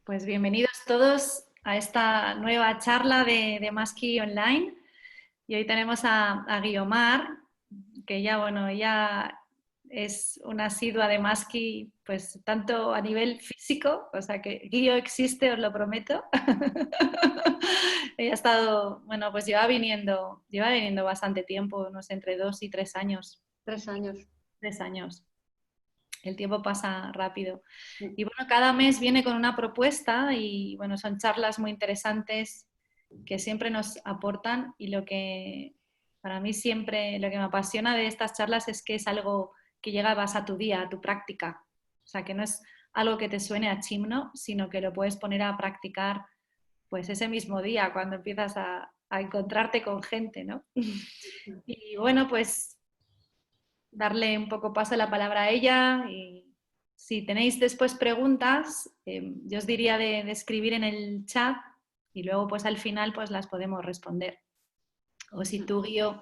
Pues bienvenidos todos a esta nueva charla de Maski Online. Y hoy tenemos a Guiomar, que ya, bueno, ya es una asidua de Maski, pues tanto a nivel físico, o sea que Guio existe, os lo prometo. Ella ha estado, bueno, pues lleva viniendo bastante tiempo, no sé, entre 2 y 3 años. 3 años. 3 años. El tiempo pasa rápido. Mm. Y bueno, cada mes viene con una propuesta y bueno, son charlas muy interesantes que siempre nos aportan y lo que para mí siempre, lo que me apasiona de estas charlas es que es algo que llega más a tu día, a tu práctica. O sea, que no es algo que te suene a chimno, sino que lo puedes poner a practicar pues ese mismo día cuando empiezas a encontrarte con gente, ¿no? Y bueno, pues darle un poco paso a la palabra a ella y si tenéis después preguntas, yo os diría de escribir en el chat y luego pues al final pues las podemos responder. O si tú, Guío,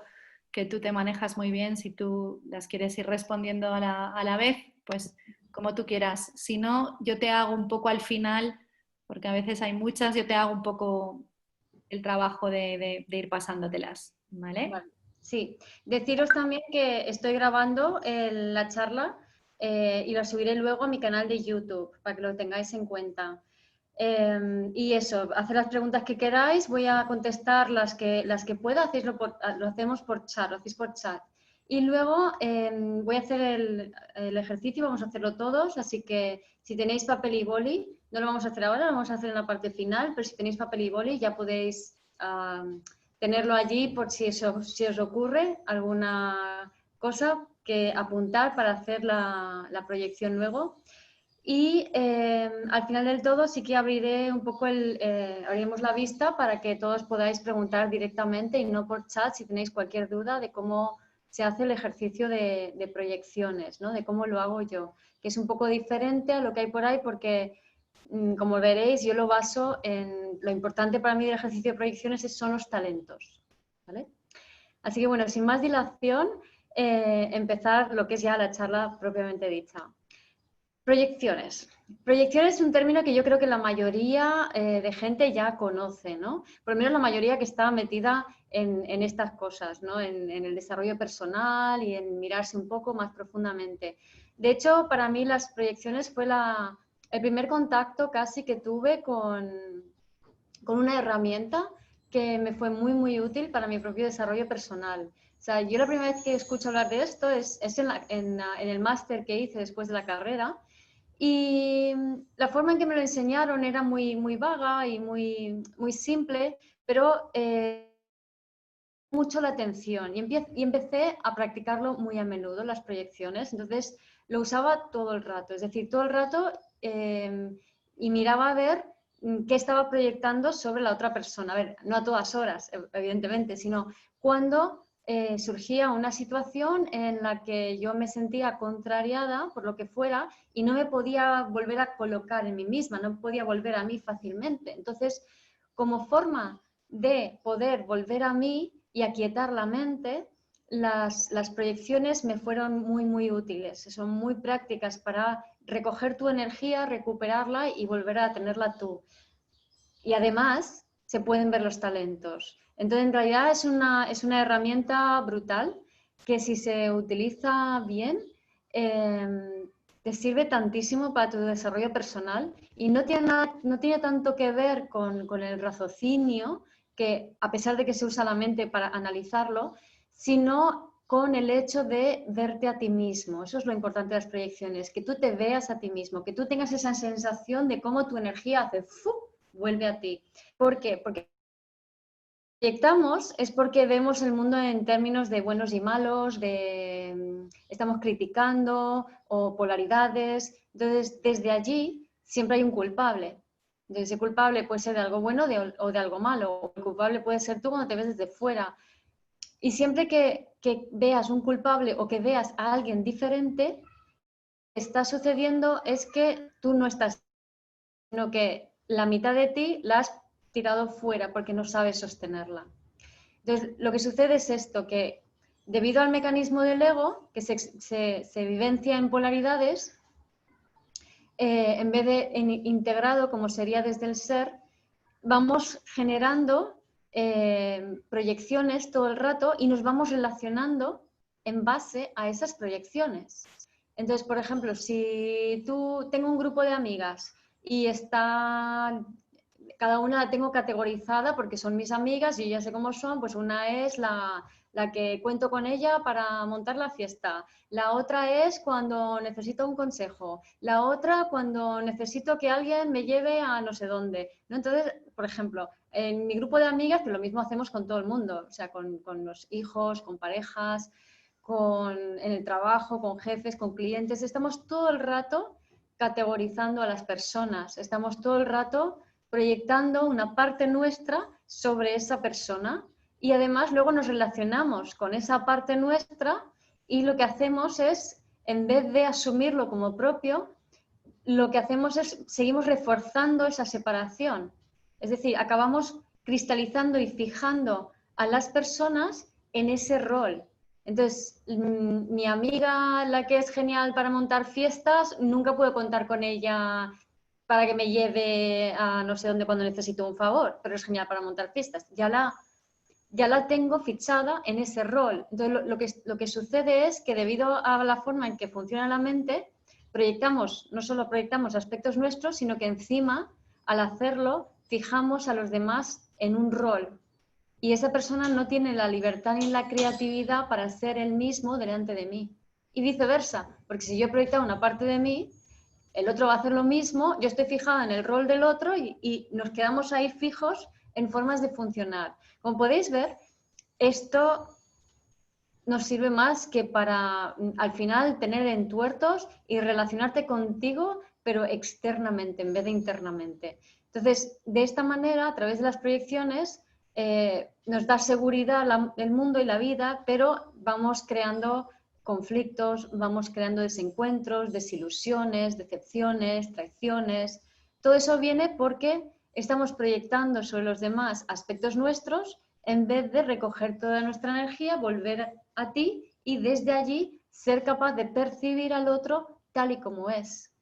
que tú te manejas muy bien, si tú las quieres ir respondiendo a la vez, pues como tú quieras. Si no, yo te hago un poco al final, porque a veces hay muchas, yo te hago un poco el trabajo de ir pasándotelas, ¿vale? Vale. Sí, deciros también que estoy grabando la charla y la subiré luego a mi canal de YouTube para que lo tengáis en cuenta. Y eso, hacer las preguntas que queráis, voy a contestar las que pueda, lo hacemos por chat, lo hacéis por chat. Y luego voy a hacer el ejercicio, vamos a hacerlo todos, así que si tenéis papel y boli, no lo vamos a hacer ahora, lo vamos a hacer en la parte final, pero si tenéis papel y boli ya podéis tenerlo allí por si os ocurre alguna cosa que apuntar para hacer la proyección luego. Y al final del todo sí que abriré un poco abriremos la vista para que todos podáis preguntar directamente y no por chat si tenéis cualquier duda de cómo se hace el ejercicio de proyecciones, ¿no? De cómo lo hago yo, que es un poco diferente a lo que hay por ahí porque, como veréis, yo lo baso en lo importante para mí del ejercicio de proyecciones son los talentos, ¿vale? Así que bueno, sin más dilación, empezar lo que es ya la charla propiamente dicha. Proyecciones. Proyecciones es un término que yo creo que la mayoría de gente ya conoce, ¿no? Por lo menos la mayoría que está metida en estas cosas, ¿no? En el desarrollo personal y en mirarse un poco más profundamente. De hecho, para mí las proyecciones fue el primer contacto casi que tuve con una herramienta que me fue muy, muy útil para mi propio desarrollo personal. O sea, yo la primera vez que escucho hablar de esto es en el máster que hice después de la carrera. Y la forma en que me lo enseñaron era muy, muy vaga y muy, muy simple, pero mucho la atención y empecé a practicarlo muy a menudo, las proyecciones. Entonces lo usaba todo el rato, es decir, todo el rato y miraba a ver qué estaba proyectando sobre la otra persona. A ver, no a todas horas, evidentemente, sino cuando surgía una situación en la que yo me sentía contrariada por lo que fuera y no me podía volver a colocar en mí misma, no podía volver a mí fácilmente. Entonces, como forma de poder volver a mí y aquietar la mente, las proyecciones me fueron muy, muy útiles. Son muy prácticas para recoger tu energía, recuperarla y volver a tenerla tú. Y además se pueden ver los talentos. Entonces, en realidad es una herramienta brutal que si se utiliza bien, te sirve tantísimo para tu desarrollo personal y no tiene tanto que ver con el raciocinio, que a pesar de que se usa la mente para analizarlo, sino con el hecho de verte a ti mismo. Eso es lo importante de las proyecciones, que tú te veas a ti mismo, que tú tengas esa sensación de cómo tu energía hace ¡fu! Vuelve a ti. ¿Por qué? Porque proyectamos es porque vemos el mundo en términos de buenos y malos, estamos criticando o polaridades. Entonces, desde allí siempre hay un culpable. Entonces, ese culpable puede ser de algo bueno o de algo malo. El culpable puede ser tú cuando te ves desde fuera. Y siempre que veas un culpable o que veas a alguien diferente, lo que está sucediendo es que tú no estás, sino que la mitad de ti la has tirado fuera porque no sabes sostenerla. Entonces, lo que sucede es esto, que debido al mecanismo del ego, que se vivencia en polaridades, en vez de integrado, como sería desde el ser, vamos generando proyecciones todo el rato y nos vamos relacionando en base a esas proyecciones. Entonces, por ejemplo, si tengo un grupo de amigas y cada una la tengo categorizada porque son mis amigas y yo ya sé cómo son, pues una es la que cuento con ella para montar la fiesta, la otra es cuando necesito un consejo, la otra cuando necesito que alguien me lleve a no sé dónde, ¿no? Entonces, por ejemplo, en mi grupo de amigas, que lo mismo hacemos con todo el mundo, o sea, con los hijos, con parejas, en el trabajo, con jefes, con clientes, estamos todo el rato categorizando a las personas, estamos todo el rato proyectando una parte nuestra sobre esa persona y además luego nos relacionamos con esa parte nuestra y lo que hacemos es, en vez de asumirlo como propio, lo que hacemos es seguimos reforzando esa separación. Es decir, acabamos cristalizando y fijando a las personas en ese rol. Entonces, mi amiga, la que es genial para montar fiestas, nunca puedo contar con ella para que me lleve a no sé dónde cuando necesito un favor, pero es genial para montar fiestas. Ya la tengo fichada en ese rol. Entonces, lo que sucede es que debido a la forma en que funciona la mente, no solo proyectamos aspectos nuestros, sino que encima, al hacerlo, fijamos a los demás en un rol. Y esa persona no tiene la libertad ni la creatividad para ser él mismo delante de mí. Y viceversa, porque si yo he proyectado una parte de mí, el otro va a hacer lo mismo, yo estoy fijada en el rol del otro y nos quedamos ahí fijos en formas de funcionar. Como podéis ver, esto nos sirve más que para al final tener entuertos y relacionarte contigo, pero externamente en vez de internamente. Entonces, de esta manera, a través de las proyecciones, nos da seguridad el mundo y la vida, pero vamos creando conflictos, vamos creando desencuentros, desilusiones, decepciones, traiciones. Todo eso viene porque estamos proyectando sobre los demás aspectos nuestros en vez de recoger toda nuestra energía, volver a ti y desde allí ser capaz de percibir al otro tal y como es.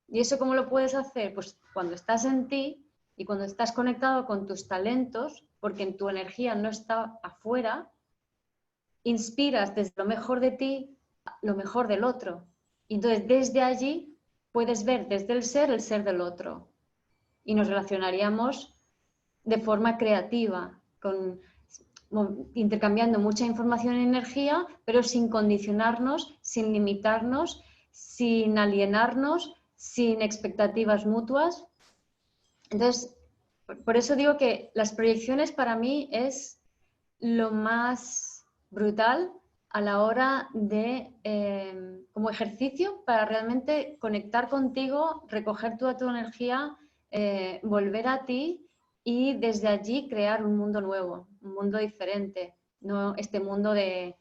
¿Y eso cómo lo puedes hacer? Pues cuando estás en ti y cuando estás conectado con tus talentos, porque en tu energía no está afuera, inspiras desde lo mejor de ti lo mejor del otro. Y entonces desde allí puedes ver desde el ser del otro. Y nos relacionaríamos de forma creativa, intercambiando mucha información y energía, pero sin condicionarnos, sin limitarnos, sin alienarnos, sin expectativas mutuas. Entonces, por eso digo que las proyecciones para mí es lo más brutal a la hora de, como ejercicio, para realmente conectar contigo, recoger toda tu energía, volver a ti y desde allí crear un mundo nuevo, un mundo diferente, no este mundo de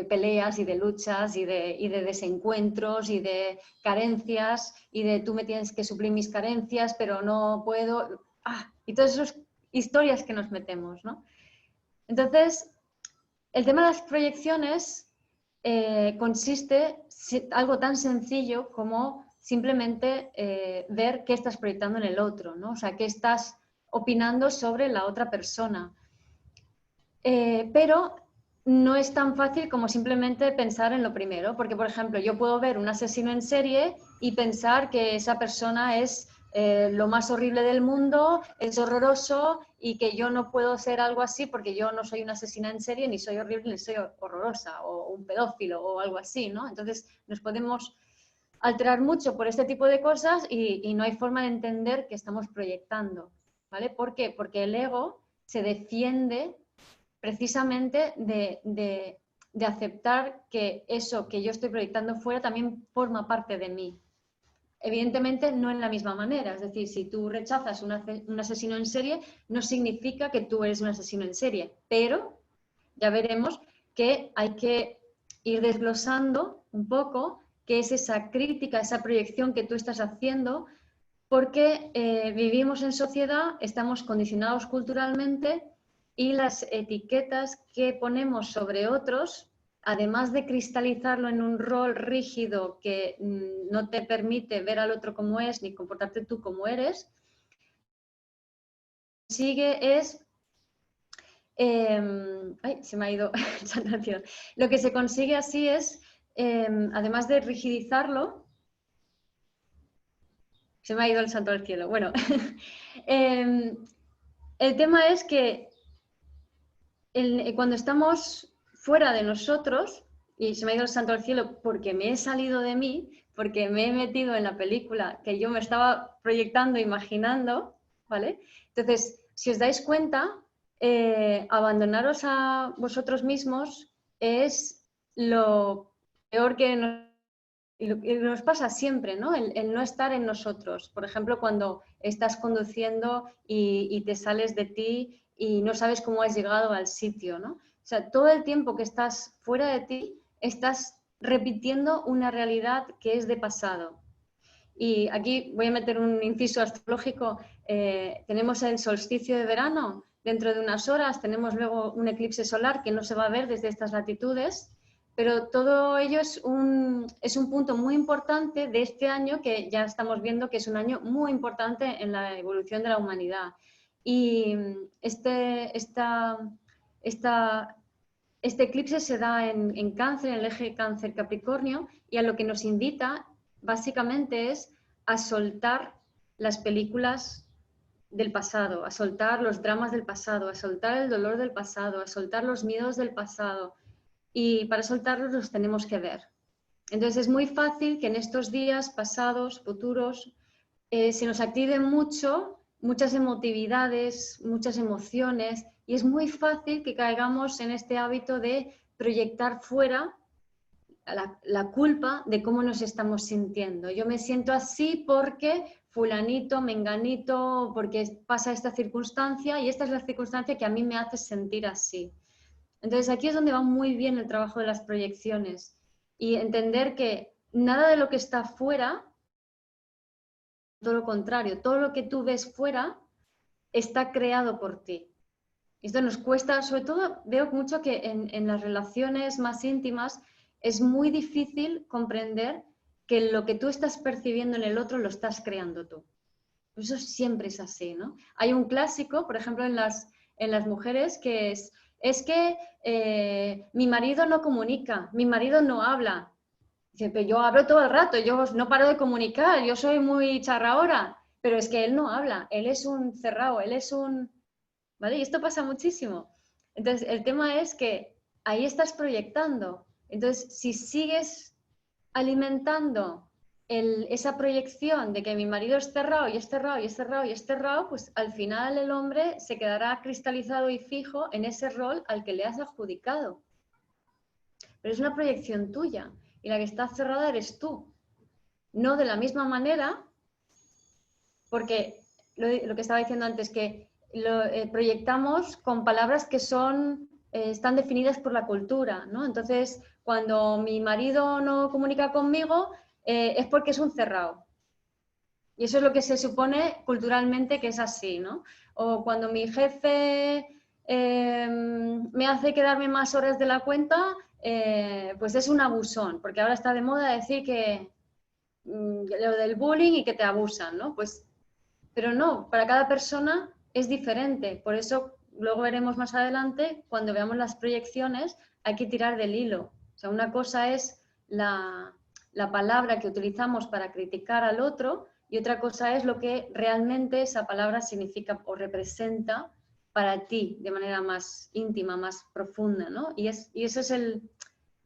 peleas y de luchas y de desencuentros y de carencias y de tú me tienes que suplir mis carencias, pero no puedo. Y todas esas historias que nos metemos, ¿no? Entonces, el tema de las proyecciones consiste en algo tan sencillo como simplemente ver qué estás proyectando en el otro, ¿no? O sea, qué estás opinando sobre la otra persona. Pero no es tan fácil como simplemente pensar en lo primero, porque, por ejemplo, yo puedo ver un asesino en serie y pensar que esa persona es lo más horrible del mundo, es horroroso y que yo no puedo ser algo así porque yo no soy una asesina en serie, ni soy horrible, ni soy horrorosa, o un pedófilo o algo así, ¿no? Entonces nos podemos alterar mucho por este tipo de cosas y no hay forma de entender que estamos proyectando, ¿vale? ¿Por qué? Porque el ego se defiende precisamente de aceptar que eso que yo estoy proyectando fuera también forma parte de mí. Evidentemente no en la misma manera, es decir, si tú rechazas un asesino en serie, no significa que tú eres un asesino en serie, pero ya veremos que hay que ir desglosando un poco qué es esa crítica, esa proyección que tú estás haciendo, porque vivimos en sociedad, estamos condicionados culturalmente y las etiquetas que ponemos sobre otros además de cristalizarlo en un rol rígido que no te permite ver al otro como es ni comportarte tú como eres, sigue es... ay, se me ha ido esa canción. Lo que se consigue así es, además de rigidizarlo, se me ha ido el santo al cielo. Bueno, el tema es que cuando estamos fuera de nosotros, y se me ha ido el santo al cielo porque me he salido de mí, porque me he metido en la película que yo me estaba proyectando, imaginando, ¿vale? Entonces, si os dais cuenta, abandonaros a vosotros mismos es lo peor que nos pasa siempre, ¿no? El no estar en nosotros. Por ejemplo, cuando estás conduciendo y te sales de ti y no sabes cómo has llegado al sitio, ¿no? O sea, todo el tiempo que estás fuera de ti, estás repitiendo una realidad que es de pasado. Y aquí voy a meter un inciso astrológico. Tenemos el solsticio de verano dentro de unas horas, tenemos luego un eclipse solar que no se va a ver desde estas latitudes, pero todo ello es un punto muy importante de este año que ya estamos viendo que es un año muy importante en la evolución de la humanidad. Y este eclipse se da en Cáncer, en el eje Cáncer-Capricornio, y a lo que nos invita básicamente es a soltar las películas del pasado, a soltar los dramas del pasado, a soltar el dolor del pasado, a soltar los miedos del pasado. Y para soltarlos los tenemos que ver. Entonces es muy fácil que en estos días pasados, futuros, se nos activen muchas emotividades, muchas emociones, y es muy fácil que caigamos en este hábito de proyectar fuera la culpa de cómo nos estamos sintiendo. Yo me siento así porque fulanito, menganito, porque pasa esta circunstancia y esta es la circunstancia que a mí me hace sentir así. Entonces aquí es donde va muy bien el trabajo de las proyecciones y entender que nada de lo que está fuera, todo lo contrario, todo lo que tú ves fuera está creado por ti. Esto nos cuesta, sobre todo veo mucho que en las relaciones más íntimas es muy difícil comprender que lo que tú estás percibiendo en el otro lo estás creando tú. Eso siempre es así, ¿no? Hay un clásico, por ejemplo, en las mujeres que es que mi marido no comunica, mi marido no habla. Dice, pero yo hablo todo el rato, yo no paro de comunicar, yo soy muy charraora, pero es que él no habla, él es un cerrado, él es un... ¿Vale? Y esto pasa muchísimo. Entonces, el tema es que ahí estás proyectando. Entonces, si sigues alimentando esa proyección de que mi marido es cerrado y es cerrado y es cerrado y es cerrado, pues al final el hombre se quedará cristalizado y fijo en ese rol al que le has adjudicado. Pero es una proyección tuya y la que está cerrada eres tú. No de la misma manera, porque lo que estaba diciendo antes, que proyectamos con palabras que están definidas por la cultura, ¿no? Entonces, cuando mi marido no comunica conmigo, es porque es un cerrado. Y eso es lo que se supone culturalmente que es así, ¿no? O cuando mi jefe me hace quedarme más horas de la cuenta, pues es un abusón, porque ahora está de moda decir que lo del bullying y que te abusan, ¿no? Pues, pero no, para cada persona es diferente. Por eso luego veremos más adelante, cuando veamos las proyecciones, hay que tirar del hilo. O sea, una cosa es la palabra que utilizamos para criticar al otro y otra cosa es lo que realmente esa palabra significa o representa para ti de manera más íntima, más profunda, ¿no? Y eso es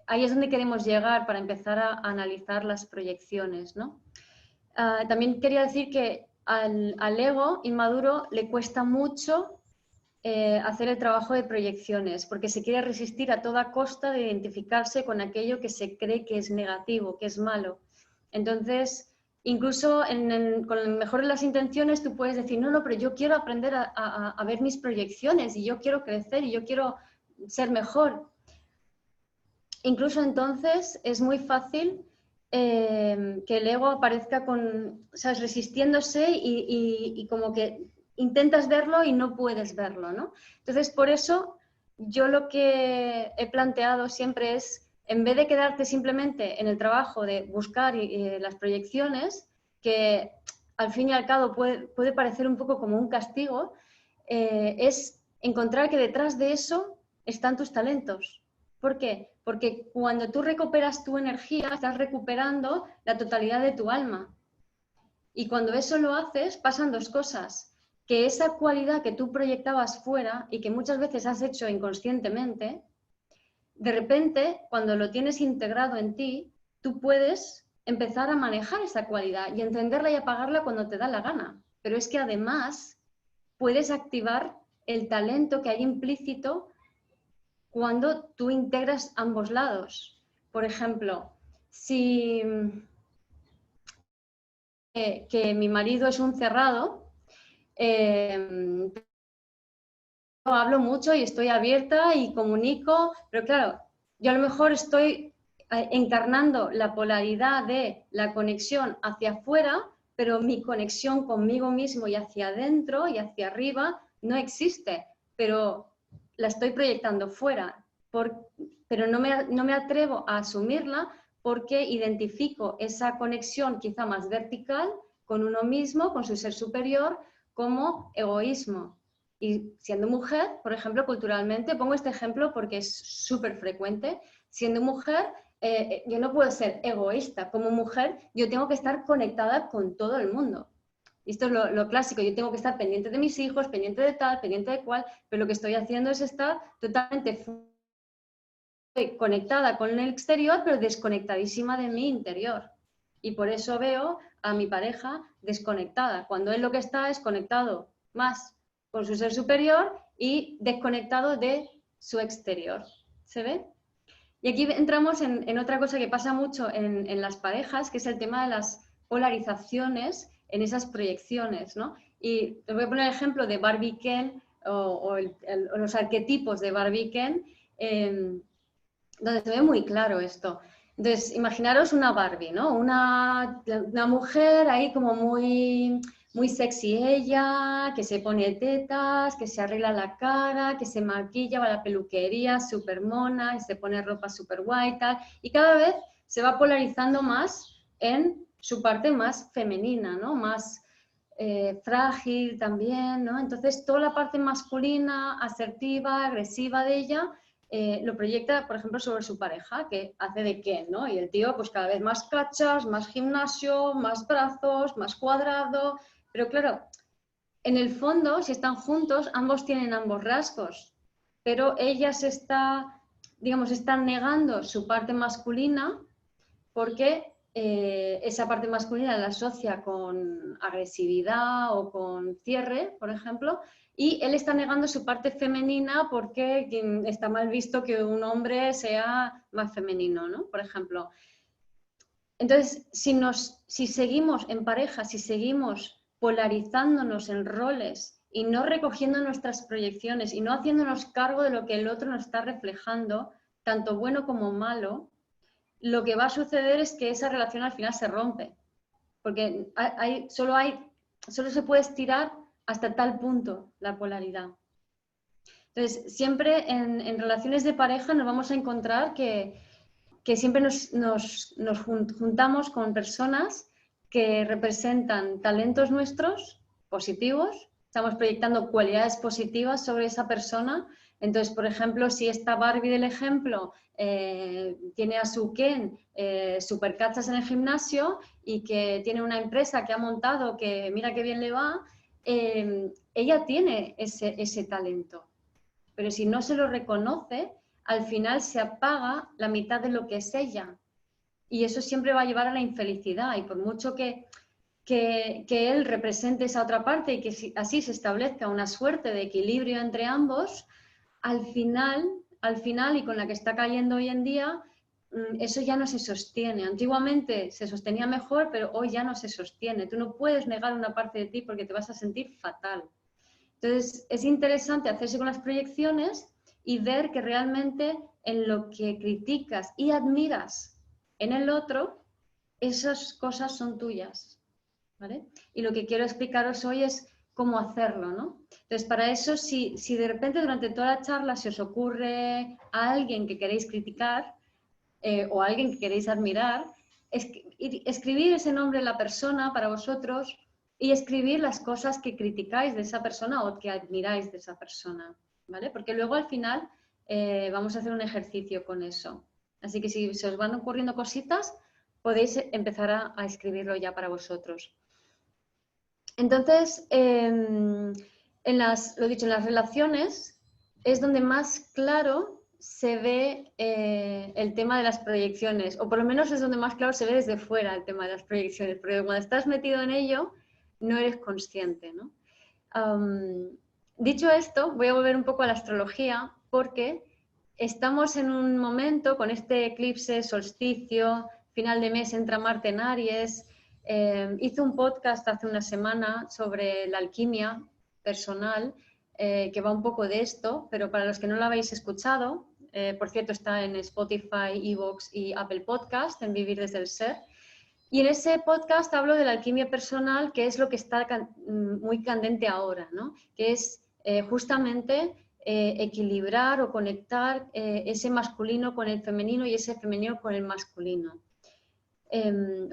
ahí es donde queremos llegar para empezar a analizar las proyecciones, ¿no? También quería decir que al ego inmaduro le cuesta mucho hacer el trabajo de proyecciones, porque se quiere resistir a toda costa de identificarse con aquello que se cree que es negativo, que es malo. Entonces, incluso con el mejor de las intenciones, tú puedes decir, no, pero yo quiero aprender a ver mis proyecciones y yo quiero crecer y yo quiero ser mejor. Incluso entonces es muy fácil que el ego aparezca ¿sabes? Resistiéndose y como que intentas verlo y no puedes verlo, ¿no? Entonces, por eso yo lo que he planteado siempre es en vez de quedarte simplemente en el trabajo de buscar las proyecciones, que al fin y al cabo puede parecer un poco como un castigo, es encontrar que detrás de eso están tus talentos. ¿Por qué? Porque cuando tú recuperas tu energía, estás recuperando la totalidad de tu alma. Y cuando eso lo haces, pasan dos cosas. Que esa cualidad que tú proyectabas fuera y que muchas veces has hecho inconscientemente, de repente, cuando lo tienes integrado en ti, tú puedes empezar a manejar esa cualidad y entenderla y apagarla cuando te da la gana. Pero es que además puedes activar el talento que hay implícito cuando tú integras ambos lados. Por ejemplo, si que mi marido es un cerrado, hablo mucho y estoy abierta y comunico, pero claro, yo a lo mejor estoy encarnando la polaridad de la conexión hacia afuera, pero mi conexión conmigo mismo y hacia adentro y hacia arriba no existe, pero la estoy proyectando fuera, pero no me atrevo a asumirla porque identifico esa conexión quizá más vertical con uno mismo, con su ser superior, como egoísmo. Y siendo mujer, por ejemplo, culturalmente, pongo este ejemplo porque es súper frecuente, siendo mujer, yo no puedo ser egoísta. Como mujer, yo tengo que estar conectada con todo el mundo. Y esto es lo clásico, yo tengo que estar pendiente de mis hijos, pendiente de tal, pendiente de cual, pero lo que estoy haciendo es estar totalmente conectada con el exterior, pero desconectadísima de mi interior. Y por eso veo a mi pareja desconectada, cuando él lo que está es conectado más con su ser superior y desconectado de su exterior. ¿Se ve? Y aquí entramos en otra cosa que pasa mucho en las parejas, que es el tema de las polarizaciones en esas proyecciones, ¿no? Y os voy a poner el ejemplo de Barbie Ken o los arquetipos de Barbie Ken, donde se ve muy claro esto. Entonces, imaginaros una Barbie, ¿no? Una mujer ahí como muy sexy ella, que se pone tetas, que se arregla la cara, que se maquilla, va a la peluquería, súper mona, y se pone ropa súper guay y tal. Y cada vez se va polarizando más en su parte más femenina, ¿no? Más frágil también, ¿no? Entonces, toda la parte masculina, asertiva, agresiva de ella, lo proyecta, por ejemplo, sobre su pareja, que hace de Ken, ¿no? Y el tío, pues cada vez más cachas, más gimnasio, más brazos, más cuadrado. Pero claro, en el fondo, si están juntos, ambos tienen ambos rasgos. Pero ella se está, digamos, está negando su parte masculina porque esa parte masculina la asocia con agresividad o con cierre, por ejemplo, y él está negando su parte femenina porque está mal visto que un hombre sea más femenino, ¿no? Por ejemplo. Entonces, si seguimos en pareja, si seguimos polarizándonos en roles y no recogiendo nuestras proyecciones y no haciéndonos cargo de lo que el otro nos está reflejando, tanto bueno como malo, lo que va a suceder es que esa relación al final se rompe, porque solo se puede estirar hasta tal punto la polaridad. Entonces, siempre en relaciones de pareja nos vamos a encontrar que siempre nos juntamos con personas que representan talentos nuestros positivos, estamos proyectando cualidades positivas sobre esa persona. Entonces, por ejemplo, si esta Barbie del ejemplo tiene a su Ken supercachas en el gimnasio y que tiene una empresa que ha montado que mira qué bien le va, ella tiene ese talento. Pero si no se lo reconoce, al final se apaga la mitad de lo que es ella. Y eso siempre va a llevar a la infelicidad. Y por mucho que él represente esa otra parte y que así se establezca una suerte de equilibrio entre ambos, al final, y con la que está cayendo hoy en día, eso ya no se sostiene. Antiguamente se sostenía mejor, pero hoy ya no se sostiene. Tú no puedes negar una parte de ti porque te vas a sentir fatal. Entonces, es interesante hacerse con las proyecciones y ver que realmente en lo que criticas y admiras en el otro, esas cosas son tuyas, ¿vale? Y lo que quiero explicaros hoy es cómo hacerlo, ¿no? Entonces, para eso, si de repente durante toda la charla se os ocurre a alguien que queréis criticar, o a alguien que queréis admirar, escribir ese nombre de la persona para vosotros y escribir las cosas que criticáis de esa persona o que admiráis de esa persona, ¿vale? Porque luego al final vamos a hacer un ejercicio con eso. Así que si se os van ocurriendo cositas, podéis empezar a escribirlo ya para vosotros. Entonces, lo dicho, en las relaciones es donde más claro se ve el tema de las proyecciones, o por lo menos es donde más claro se ve desde fuera el tema de las proyecciones, porque cuando estás metido en ello no eres consciente, ¿no? Dicho esto, voy a volver un poco a la astrología porque estamos en un momento con este eclipse, solsticio, final de mes entra Marte en Aries. Hice un podcast hace una semana sobre la alquimia personal que va un poco de esto, pero para los que no lo habéis escuchado, por cierto está en Spotify, iVoox y Apple Podcast, en Vivir desde el Ser. Y en ese podcast hablo de la alquimia personal, que es lo que está muy candente ahora, ¿no? Que es justamente equilibrar o conectar ese masculino con el femenino y ese femenino con el masculino.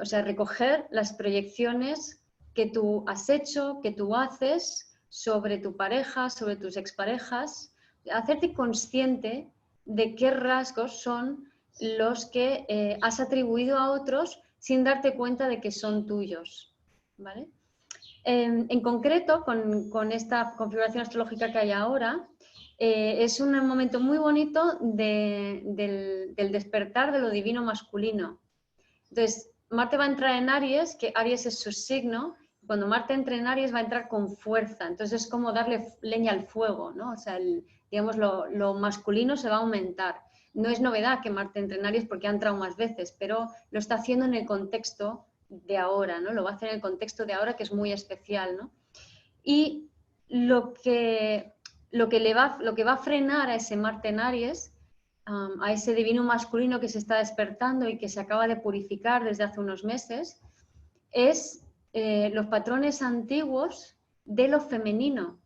O sea, recoger las proyecciones que tú has hecho, que tú haces sobre tu pareja, sobre tus exparejas, hacerte consciente de qué rasgos son los que has atribuido a otros sin darte cuenta de que son tuyos, ¿vale? En concreto, con esta configuración astrológica que hay ahora, es un momento muy bonito del despertar de lo divino masculino. Entonces, Marte va a entrar en Aries, que Aries es su signo. Cuando Marte entre en Aries va a entrar con fuerza. Entonces es como darle leña al fuego, ¿no? O sea, digamos, lo masculino se va a aumentar. No es novedad que Marte entre en Aries porque ha entrado más veces, pero lo está haciendo en el contexto de ahora, ¿no? Lo va a hacer en el contexto de ahora, que es muy especial, ¿no? Y lo que va a frenar a ese Marte en Aries, a ese divino masculino que se está despertando y que se acaba de purificar desde hace unos meses, es los patrones antiguos de lo femenino.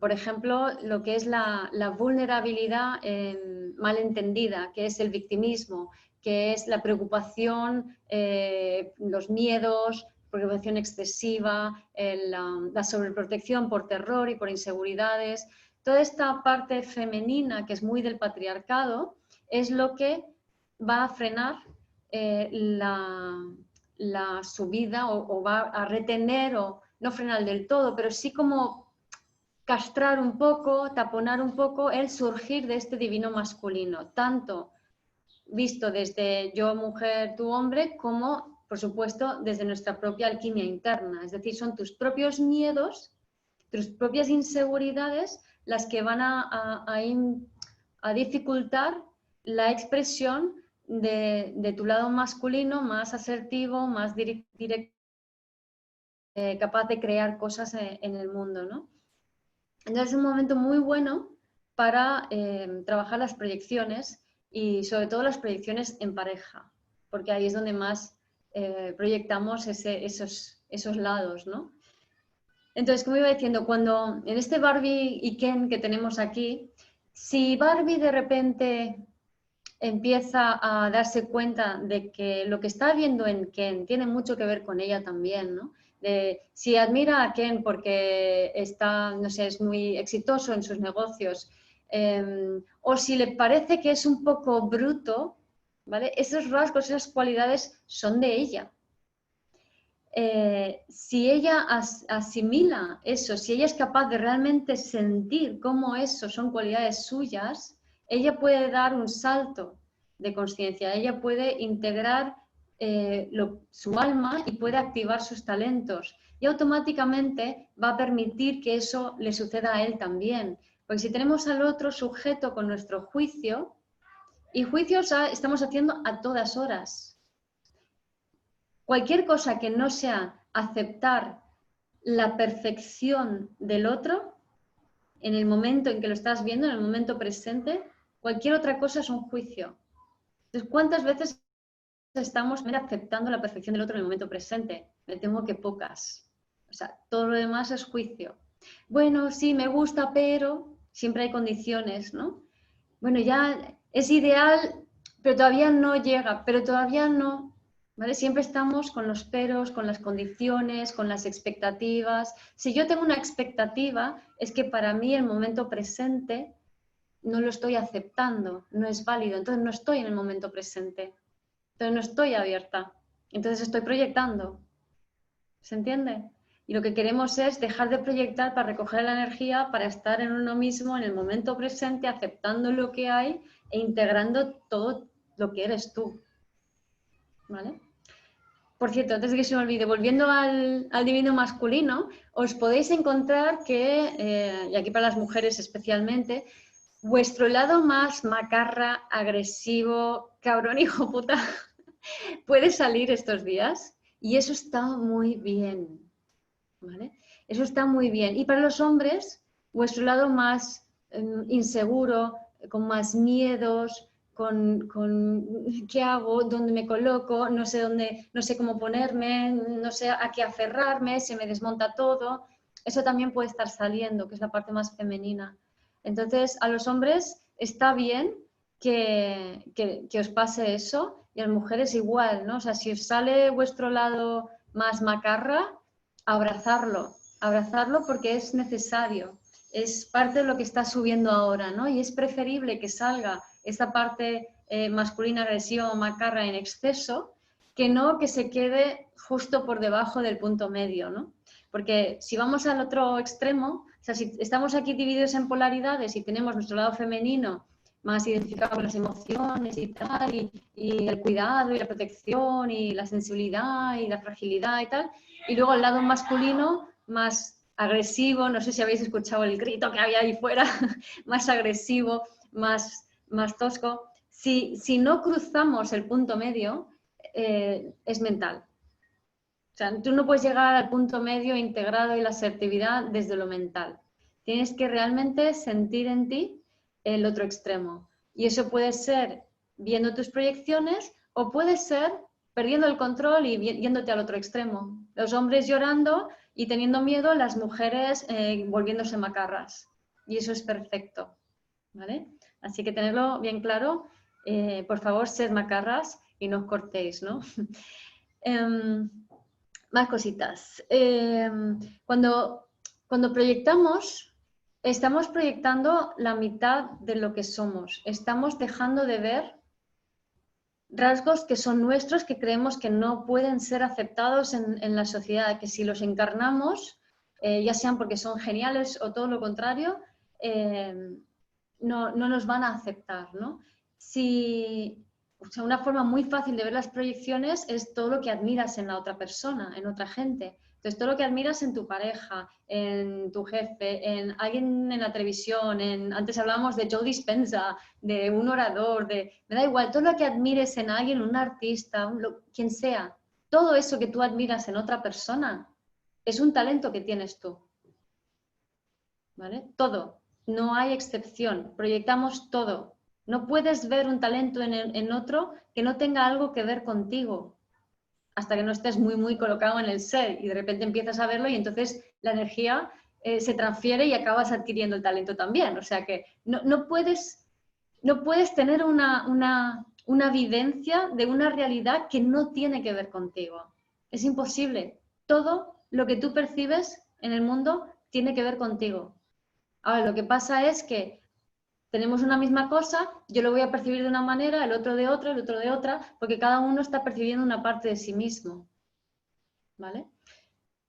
Por ejemplo, lo que es la vulnerabilidad malentendida, que es el victimismo, que es la preocupación, los miedos, preocupación excesiva, la sobreprotección por terror y por inseguridades. Toda esta parte femenina, que es muy del patriarcado, es lo que va a frenar la subida o va a retener, o no frenar del todo, pero sí como castrar un poco, taponar un poco el surgir de este divino masculino, tanto visto desde yo mujer, tú hombre, como por supuesto desde nuestra propia alquimia interna. Es decir, son tus propios miedos, tus propias inseguridades las que van a dificultar la expresión de tu lado masculino más asertivo, más directo, capaz de crear cosas en el mundo, ¿no? Entonces es un momento muy bueno para trabajar las proyecciones y sobre todo las proyecciones en pareja, porque ahí es donde más proyectamos esos lados, ¿no? Entonces, como iba diciendo, cuando en este Barbie y Ken que tenemos aquí, si Barbie de repente empieza a darse cuenta de que lo que está viendo en Ken tiene mucho que ver con ella también, ¿no? Si admira a Ken porque está, no sé, es muy exitoso en sus negocios, o si le parece que es un poco bruto, ¿vale? Esos rasgos, esas cualidades son de ella. Si ella asimila eso, si ella es capaz de realmente sentir cómo eso son cualidades suyas, ella puede dar un salto de conciencia, ella puede integrar su alma y puede activar sus talentos y automáticamente va a permitir que eso le suceda a él también. Porque si tenemos al otro sujeto con nuestro juicio, y juicios estamos haciendo a todas horas. Cualquier cosa que no sea aceptar la perfección del otro en el momento en que lo estás viendo, en el momento presente, cualquier otra cosa es un juicio. Entonces, ¿cuántas veces estamos aceptando la perfección del otro en el momento presente? Me temo que pocas. O sea, todo lo demás es juicio. Bueno, sí, me gusta, pero siempre hay condiciones, ¿no? Bueno, ya es ideal, pero todavía no llega, pero todavía no, ¿vale? Siempre estamos con los peros, con las condiciones, con las expectativas. Si yo tengo una expectativa, es que para mí el momento presente no lo estoy aceptando, no es válido, entonces no estoy en el momento presente, entonces no estoy abierta, entonces estoy proyectando, ¿se entiende? Y lo que queremos es dejar de proyectar para recoger la energía, para estar en uno mismo, en el momento presente, aceptando lo que hay e integrando todo lo que eres tú, ¿vale? Por cierto, antes de que se me olvide, volviendo al divino masculino, os podéis encontrar que, y aquí para las mujeres especialmente, vuestro lado más macarra, agresivo, cabrón, hijo puta, puede salir estos días y eso está muy bien, ¿vale? Eso está muy bien. Y para los hombres, vuestro lado más inseguro, con más miedos, con qué hago, dónde me coloco, no sé dónde, no sé cómo ponerme, no sé a qué aferrarme, se me desmonta todo. Eso también puede estar saliendo, que es la parte más femenina. Entonces, a los hombres está bien que os pase eso y a las mujeres igual, ¿no? O sea, si os sale vuestro lado más macarra, abrazarlo, abrazarlo porque es necesario, es parte de lo que está subiendo ahora, ¿no? Y es preferible que salga esta parte masculina, agresiva o macarra en exceso, que no que se quede justo por debajo del punto medio, ¿no? Porque si vamos al otro extremo, o sea, si estamos aquí divididos en polaridades y tenemos nuestro lado femenino más identificado con las emociones y tal, y el cuidado y la protección y la sensibilidad y la fragilidad y tal, y luego el lado masculino más agresivo, no sé si habéis escuchado el grito que había ahí fuera, más agresivo, más tosco. Si no cruzamos el punto medio, es mental. O sea, tú no puedes llegar al punto medio integrado y la asertividad desde lo mental. Tienes que realmente sentir en ti el otro extremo. Y eso puede ser viendo tus proyecciones o puede ser perdiendo el control y yéndote al otro extremo. Los hombres llorando y teniendo miedo, las mujeres volviéndose macarras. Y eso es perfecto, ¿vale? Así que tenerlo bien claro. Por favor, sed macarras y no os cortéis, ¿no? Más cositas. Cuando proyectamos, estamos proyectando la mitad de lo que somos. Estamos dejando de ver rasgos que son nuestros, que creemos que no pueden ser aceptados en la sociedad, que si los encarnamos, ya sean porque son geniales o todo lo contrario, no nos van a aceptar, ¿no? O sea, una forma muy fácil de ver las proyecciones es todo lo que admiras en la otra persona, en otra gente. Entonces, todo lo que admiras en tu pareja, en tu jefe, en alguien en la televisión, antes hablábamos de Joe Dispenza, de un orador, me da igual, todo lo que admires en alguien, un artista, quien sea, todo eso que tú admiras en otra persona es un talento que tienes tú. ¿Vale? Todo. No hay excepción. Proyectamos todo. No puedes ver un talento en otro que no tenga algo que ver contigo hasta que no estés muy colocado en el ser y de repente empiezas a verlo y entonces la energía se transfiere y acabas adquiriendo el talento también. O sea que no puedes tener una vivencia de una realidad que no tiene que ver contigo. Es imposible. Todo lo que tú percibes en el mundo tiene que ver contigo. Ahora, lo que pasa es que tenemos una misma cosa, yo lo voy a percibir de una manera, el otro de otra, el otro de otra, porque cada uno está percibiendo una parte de sí mismo. ¿Vale?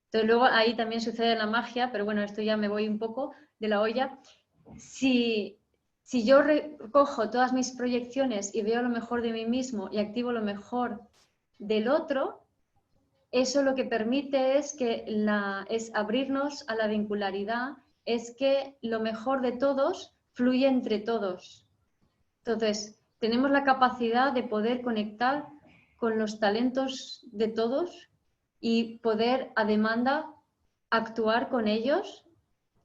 Entonces luego ahí también sucede la magia, pero bueno, esto ya me voy un poco de la olla. Si yo recojo todas mis proyecciones y veo lo mejor de mí mismo y activo lo mejor del otro, eso lo que permite es abrirnos a la vincularidad, es que lo mejor de todos fluye entre todos. Entonces, tenemos la capacidad de poder conectar con los talentos de todos y poder a demanda actuar con ellos.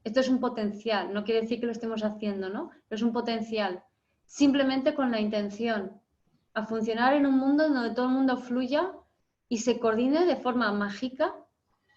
Esto es un potencial, no quiere decir que lo estemos haciendo, ¿no? Pero es un potencial, simplemente con la intención, a funcionar en un mundo donde todo el mundo fluya y se coordine de forma mágica,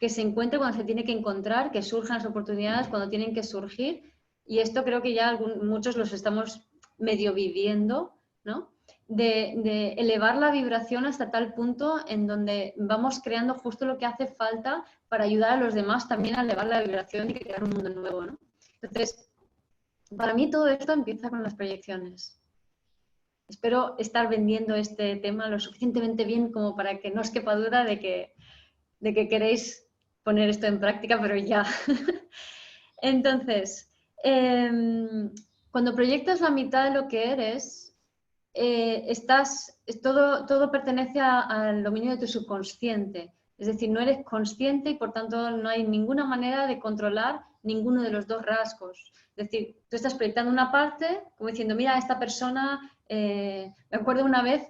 que se encuentre cuando se tiene que encontrar, que surjan las oportunidades cuando tienen que surgir. Y esto creo que ya muchos los estamos medio viviendo, ¿no? de elevar la vibración hasta tal punto en donde vamos creando justo lo que hace falta para ayudar a los demás también a elevar la vibración y crear un mundo nuevo, ¿no? Entonces, para mí todo esto empieza con las proyecciones. Espero estar vendiendo este tema lo suficientemente bien como para que no os quepa duda de que queréis poner esto en práctica, pero ya. Entonces, cuando proyectas la mitad de lo que eres, todo pertenece al dominio de tu subconsciente. Es decir, no eres consciente y por tanto no hay ninguna manera de controlar ninguno de los dos rasgos. Es decir, tú estás proyectando una parte como diciendo, mira, esta persona, me acuerdo una vez,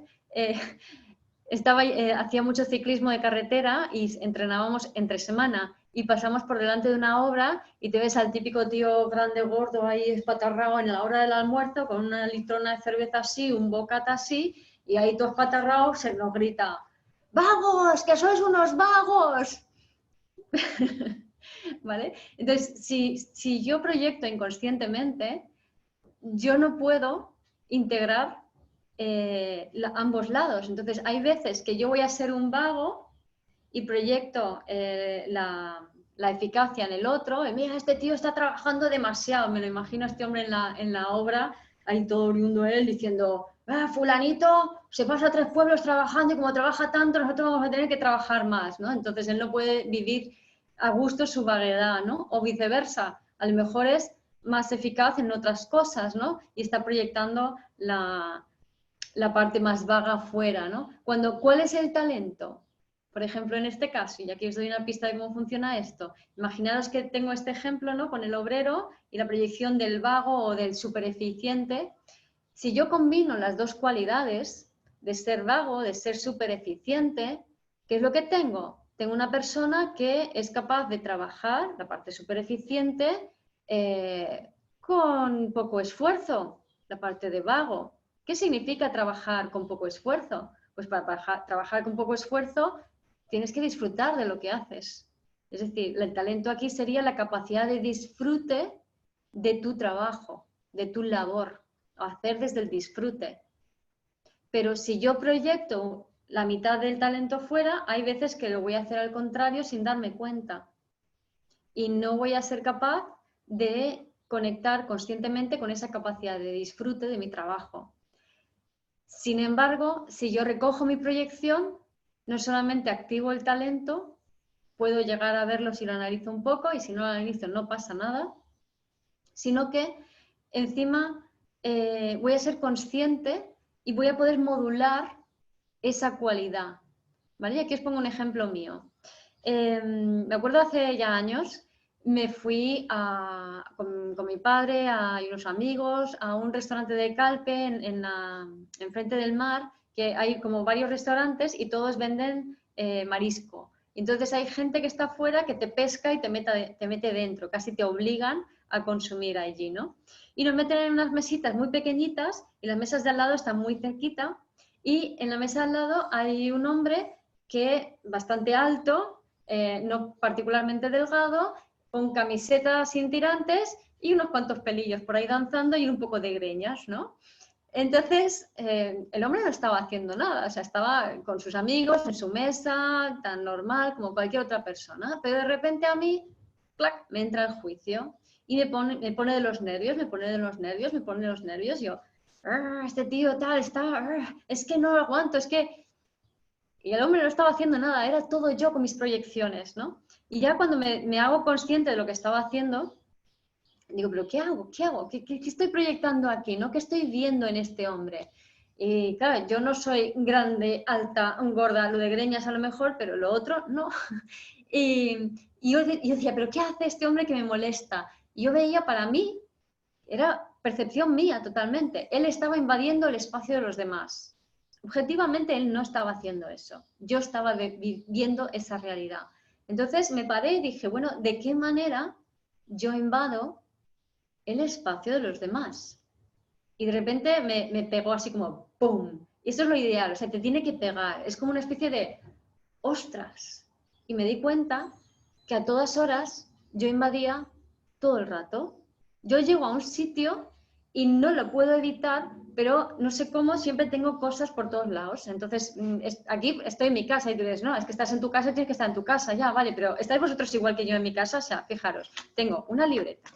hacía mucho ciclismo de carretera y entrenábamos entre semana y pasamos por delante de una obra y te ves al típico tío grande, gordo, ahí espatarrado en la hora del almuerzo con una litrona de cerveza así, un bocata así y ahí todo espatarrado se nos grita ¡vagos, que sois unos vagos! ¿Vale? Entonces, si yo proyecto inconscientemente, yo no puedo integrar ambos lados. Entonces, hay veces que yo voy a ser un vago y proyecto la eficacia en el otro. Mira, este tío está trabajando demasiado. Me lo imagino a este hombre en la obra, ahí todo oriundo él, diciendo, fulanito se pasa 3 pueblos trabajando y como trabaja tanto, nosotros vamos a tener que trabajar más, ¿no? Entonces, él no puede vivir a gusto su vaguedad, ¿no? O viceversa. A lo mejor es más eficaz en otras cosas, ¿no? Y está proyectando la parte más vaga fuera, ¿no? ¿Cuál es el talento? Por ejemplo, en este caso, y aquí os doy una pista de cómo funciona esto. Imaginaros que tengo este ejemplo, ¿no? Con el obrero y la proyección del vago o del supereficiente. Si yo combino las dos cualidades de ser vago, de ser supereficiente, ¿qué es lo que tengo? Tengo una persona que es capaz de trabajar la parte supereficiente con poco esfuerzo, la parte de vago. ¿Qué significa trabajar con poco esfuerzo? Pues para trabajar con poco esfuerzo tienes que disfrutar de lo que haces. Es decir, el talento aquí sería la capacidad de disfrute de tu trabajo, de tu labor, hacer desde el disfrute. Pero si yo proyecto la mitad del talento fuera, hay veces que lo voy a hacer al contrario sin darme cuenta. Y no voy a ser capaz de conectar conscientemente con esa capacidad de disfrute de mi trabajo. Sin embargo, si yo recojo mi proyección, no solamente activo el talento, puedo llegar a verlo si lo analizo un poco y si no lo analizo no pasa nada, sino que encima voy a ser consciente y voy a poder modular esa cualidad. ¿Vale? Y aquí os pongo un ejemplo mío. Me acuerdo hace ya años, me fui con mi padre y unos amigos a un restaurante de Calpe en frente del mar, que hay como varios restaurantes y todos venden marisco. Entonces hay gente que está afuera que te pesca y te mete dentro, casi te obligan a consumir allí, ¿no? Y nos meten en unas mesitas muy pequeñitas y las mesas de al lado están muy cerquita y en la mesa de al lado hay un hombre que bastante alto, no particularmente delgado, con camiseta sin tirantes y unos cuantos pelillos por ahí danzando y un poco de greñas, ¿no? Entonces, el hombre no estaba haciendo nada, o sea, estaba con sus amigos en su mesa, tan normal como cualquier otra persona, pero de repente a mí, ¡clac!, me entra el juicio y me pone de los nervios, me pone de los nervios, y yo, este tío tal, es que no lo aguanto, es que... Y el hombre no estaba haciendo nada, era todo yo con mis proyecciones, ¿no? Y ya cuando me hago consciente de lo que estaba haciendo, digo, ¿pero qué hago? ¿Qué hago? ¿Qué estoy proyectando aquí? ¿No? ¿Qué estoy viendo en este hombre? Y claro, yo no soy grande, alta, gorda, lo de greñas a lo mejor, pero lo otro no. Y yo decía, ¿pero qué hace este hombre que me molesta? Y yo veía, para mí, era percepción mía totalmente. Él estaba invadiendo el espacio de los demás. Objetivamente él no estaba haciendo eso. Yo estaba viviendo esa realidad. Entonces me paré y dije, bueno, ¿de qué manera yo invado el espacio de los demás? Y de repente me pegó así como ¡pum! Y eso es lo ideal, o sea, te tiene que pegar. Es como una especie de ¡ostras! Y me di cuenta que a todas horas yo invadía todo el rato. Yo llego a un sitio y no lo puedo evitar pero no sé cómo, siempre tengo cosas por todos lados. Entonces, aquí estoy en mi casa y tú dices, no, es que estás en tu casa y tienes que estar en tu casa, ya, vale, pero ¿estáis vosotros igual que yo en mi casa? O sea, fijaros, tengo una libreta,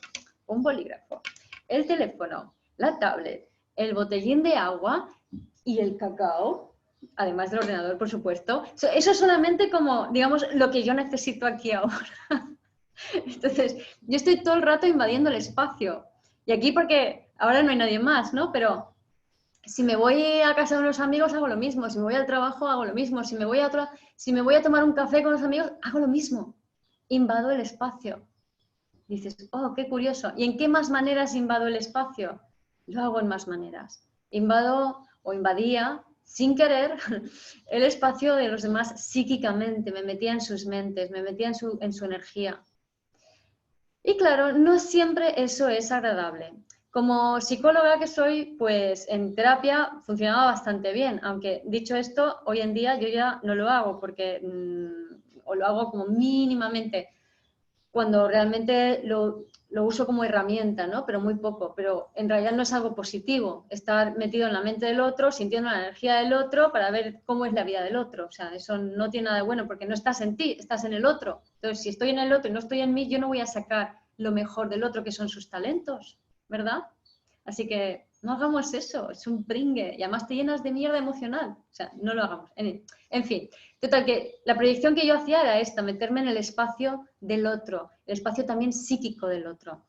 un bolígrafo, el teléfono, la tablet, el botellín de agua y el cacao, además del ordenador, por supuesto. Eso es solamente como, digamos, lo que yo necesito aquí ahora. Entonces, yo estoy todo el rato invadiendo el espacio. Y aquí porque ahora no hay nadie más, ¿no? Pero si me voy a casa de unos amigos hago lo mismo, si me voy al trabajo hago lo mismo, si me voy a tomar un café con los amigos hago lo mismo. Invado el espacio. Dices, oh, qué curioso. ¿Y en qué más maneras invado el espacio? Lo hago en más maneras. Invado o invadía, sin querer, el espacio de los demás psíquicamente. Me metía en sus mentes, me metía en su energía. Y claro, no siempre eso es agradable. Como psicóloga que soy, pues en terapia funcionaba bastante bien, aunque dicho esto, hoy en día yo ya no lo hago porque o lo hago como mínimamente cuando realmente lo uso como herramienta, ¿no? Pero muy poco, pero en realidad no es algo positivo, estar metido en la mente del otro, sintiendo la energía del otro para ver cómo es la vida del otro, o sea, eso no tiene nada de bueno porque no estás en ti, estás en el otro. Entonces, si estoy en el otro y no estoy en mí, yo no voy a sacar lo mejor del otro, que son sus talentos, ¿verdad? Así que no hagamos eso, es un pringue y además te llenas de mierda emocional, o sea, no lo hagamos. En fin, total que la proyección que yo hacía era esta, meterme en el espacio del otro, el espacio también psíquico del otro.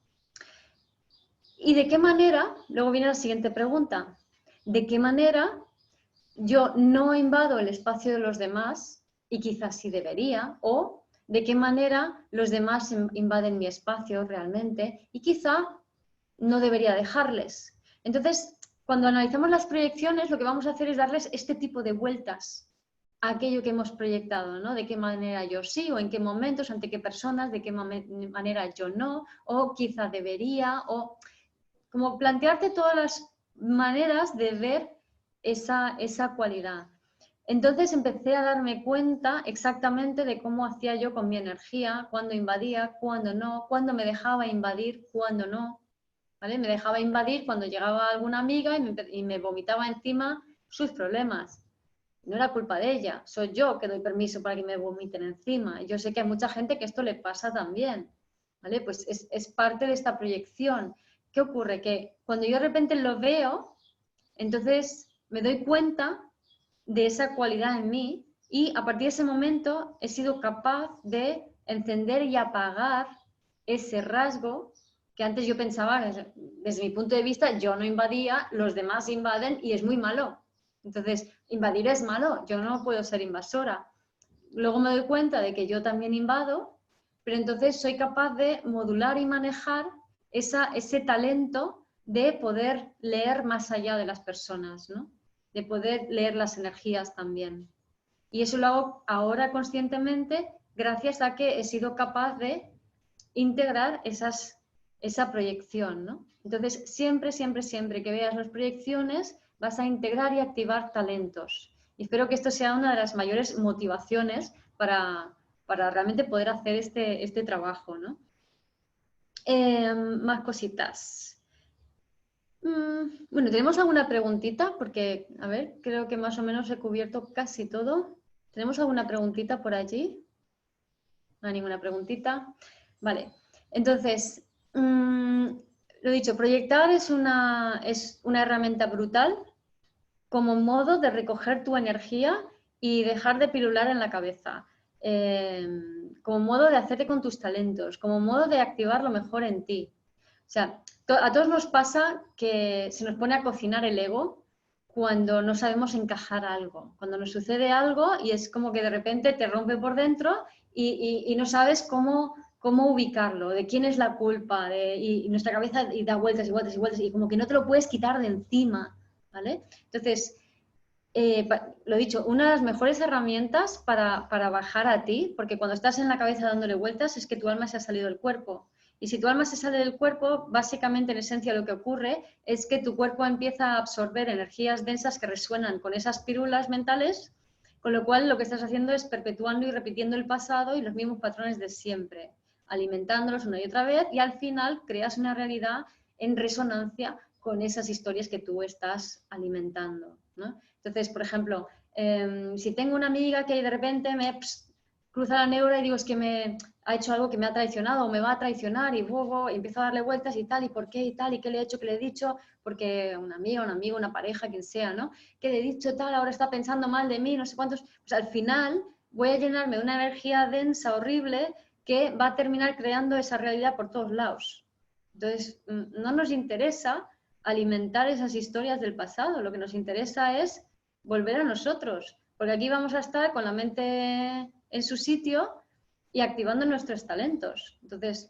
¿Y de qué manera? Luego viene la siguiente pregunta. ¿De qué manera yo no invado el espacio de los demás y quizás sí debería? ¿O de qué manera los demás invaden mi espacio realmente y quizá no debería dejarles? Entonces, cuando analizamos las proyecciones, lo que vamos a hacer es darles este tipo de vueltas a aquello que hemos proyectado, ¿no? De qué manera yo sí, o en qué momentos, ante qué personas, de qué manera yo no, o quizá debería, o como plantearte todas las maneras de ver esa cualidad. Entonces empecé a darme cuenta exactamente de cómo hacía yo con mi energía, cuándo invadía, cuándo no, cuándo me dejaba invadir, cuándo no. ¿Vale? Me dejaba invadir cuando llegaba alguna amiga y me vomitaba encima sus problemas. No era culpa de ella, soy yo que doy permiso para que me vomiten encima. Y yo sé que hay mucha gente que esto le pasa también. ¿Vale? Pues es parte de esta proyección. ¿Qué ocurre? Que cuando yo de repente lo veo, entonces me doy cuenta de esa cualidad en mí y a partir de ese momento he sido capaz de encender y apagar ese rasgo que antes yo pensaba, desde mi punto de vista, yo no invadía, los demás invaden y es muy malo. Entonces, invadir es malo, yo no puedo ser invasora. Luego me doy cuenta de que yo también invado, pero entonces soy capaz de modular y manejar ese talento de poder leer más allá de las personas, ¿no? De poder leer las energías también. Y eso lo hago ahora conscientemente gracias a que he sido capaz de integrar esa proyección, ¿no? Entonces, siempre, siempre, siempre que veas las proyecciones, vas a integrar y activar talentos. Y espero que esto sea una de las mayores motivaciones para realmente poder hacer este trabajo, ¿no? Más cositas. Bueno, ¿tenemos alguna preguntita? Porque, a ver, creo que más o menos he cubierto casi todo. ¿Tenemos alguna preguntita por allí? No hay ninguna preguntita. Vale, entonces, lo dicho, proyectar es una herramienta brutal como modo de recoger tu energía y dejar de pirular en la cabeza, como modo de hacerte con tus talentos, como modo de activar lo mejor en ti. O sea, a todos nos pasa que se nos pone a cocinar el ego cuando no sabemos encajar algo, cuando nos sucede algo y es como que de repente te rompe por dentro y no sabes cómo ubicarlo, de quién es la culpa, y nuestra cabeza y da vueltas y vueltas y vueltas y como que no te lo puedes quitar de encima, ¿vale? Entonces, lo dicho, una de las mejores herramientas para bajar a ti, porque cuando estás en la cabeza dándole vueltas es que tu alma se ha salido del cuerpo. Y si tu alma se sale del cuerpo, básicamente en esencia lo que ocurre es que tu cuerpo empieza a absorber energías densas que resuenan con esas pílulas mentales, con lo cual lo que estás haciendo es perpetuando y repitiendo el pasado y los mismos patrones de siempre, alimentándolos una y otra vez y al final creas una realidad en resonancia con esas historias que tú estás alimentando, ¿no? Entonces, por ejemplo, si tengo una amiga que de repente me cruza la neura y digo, es que me ha hecho algo que me ha traicionado o me va a traicionar y luego empiezo a darle vueltas y tal, y por qué y tal, y qué le he hecho, qué le he dicho, porque una amiga, un amigo, una pareja, quien sea, ¿no? Que le he dicho tal, ahora está pensando mal de mí, no sé cuántos. Pues al final voy a llenarme de una energía densa, horrible, que va a terminar creando esa realidad por todos lados. Entonces, no nos interesa alimentar esas historias del pasado, lo que nos interesa es volver a nosotros, porque aquí vamos a estar con la mente en su sitio y activando nuestros talentos. Entonces,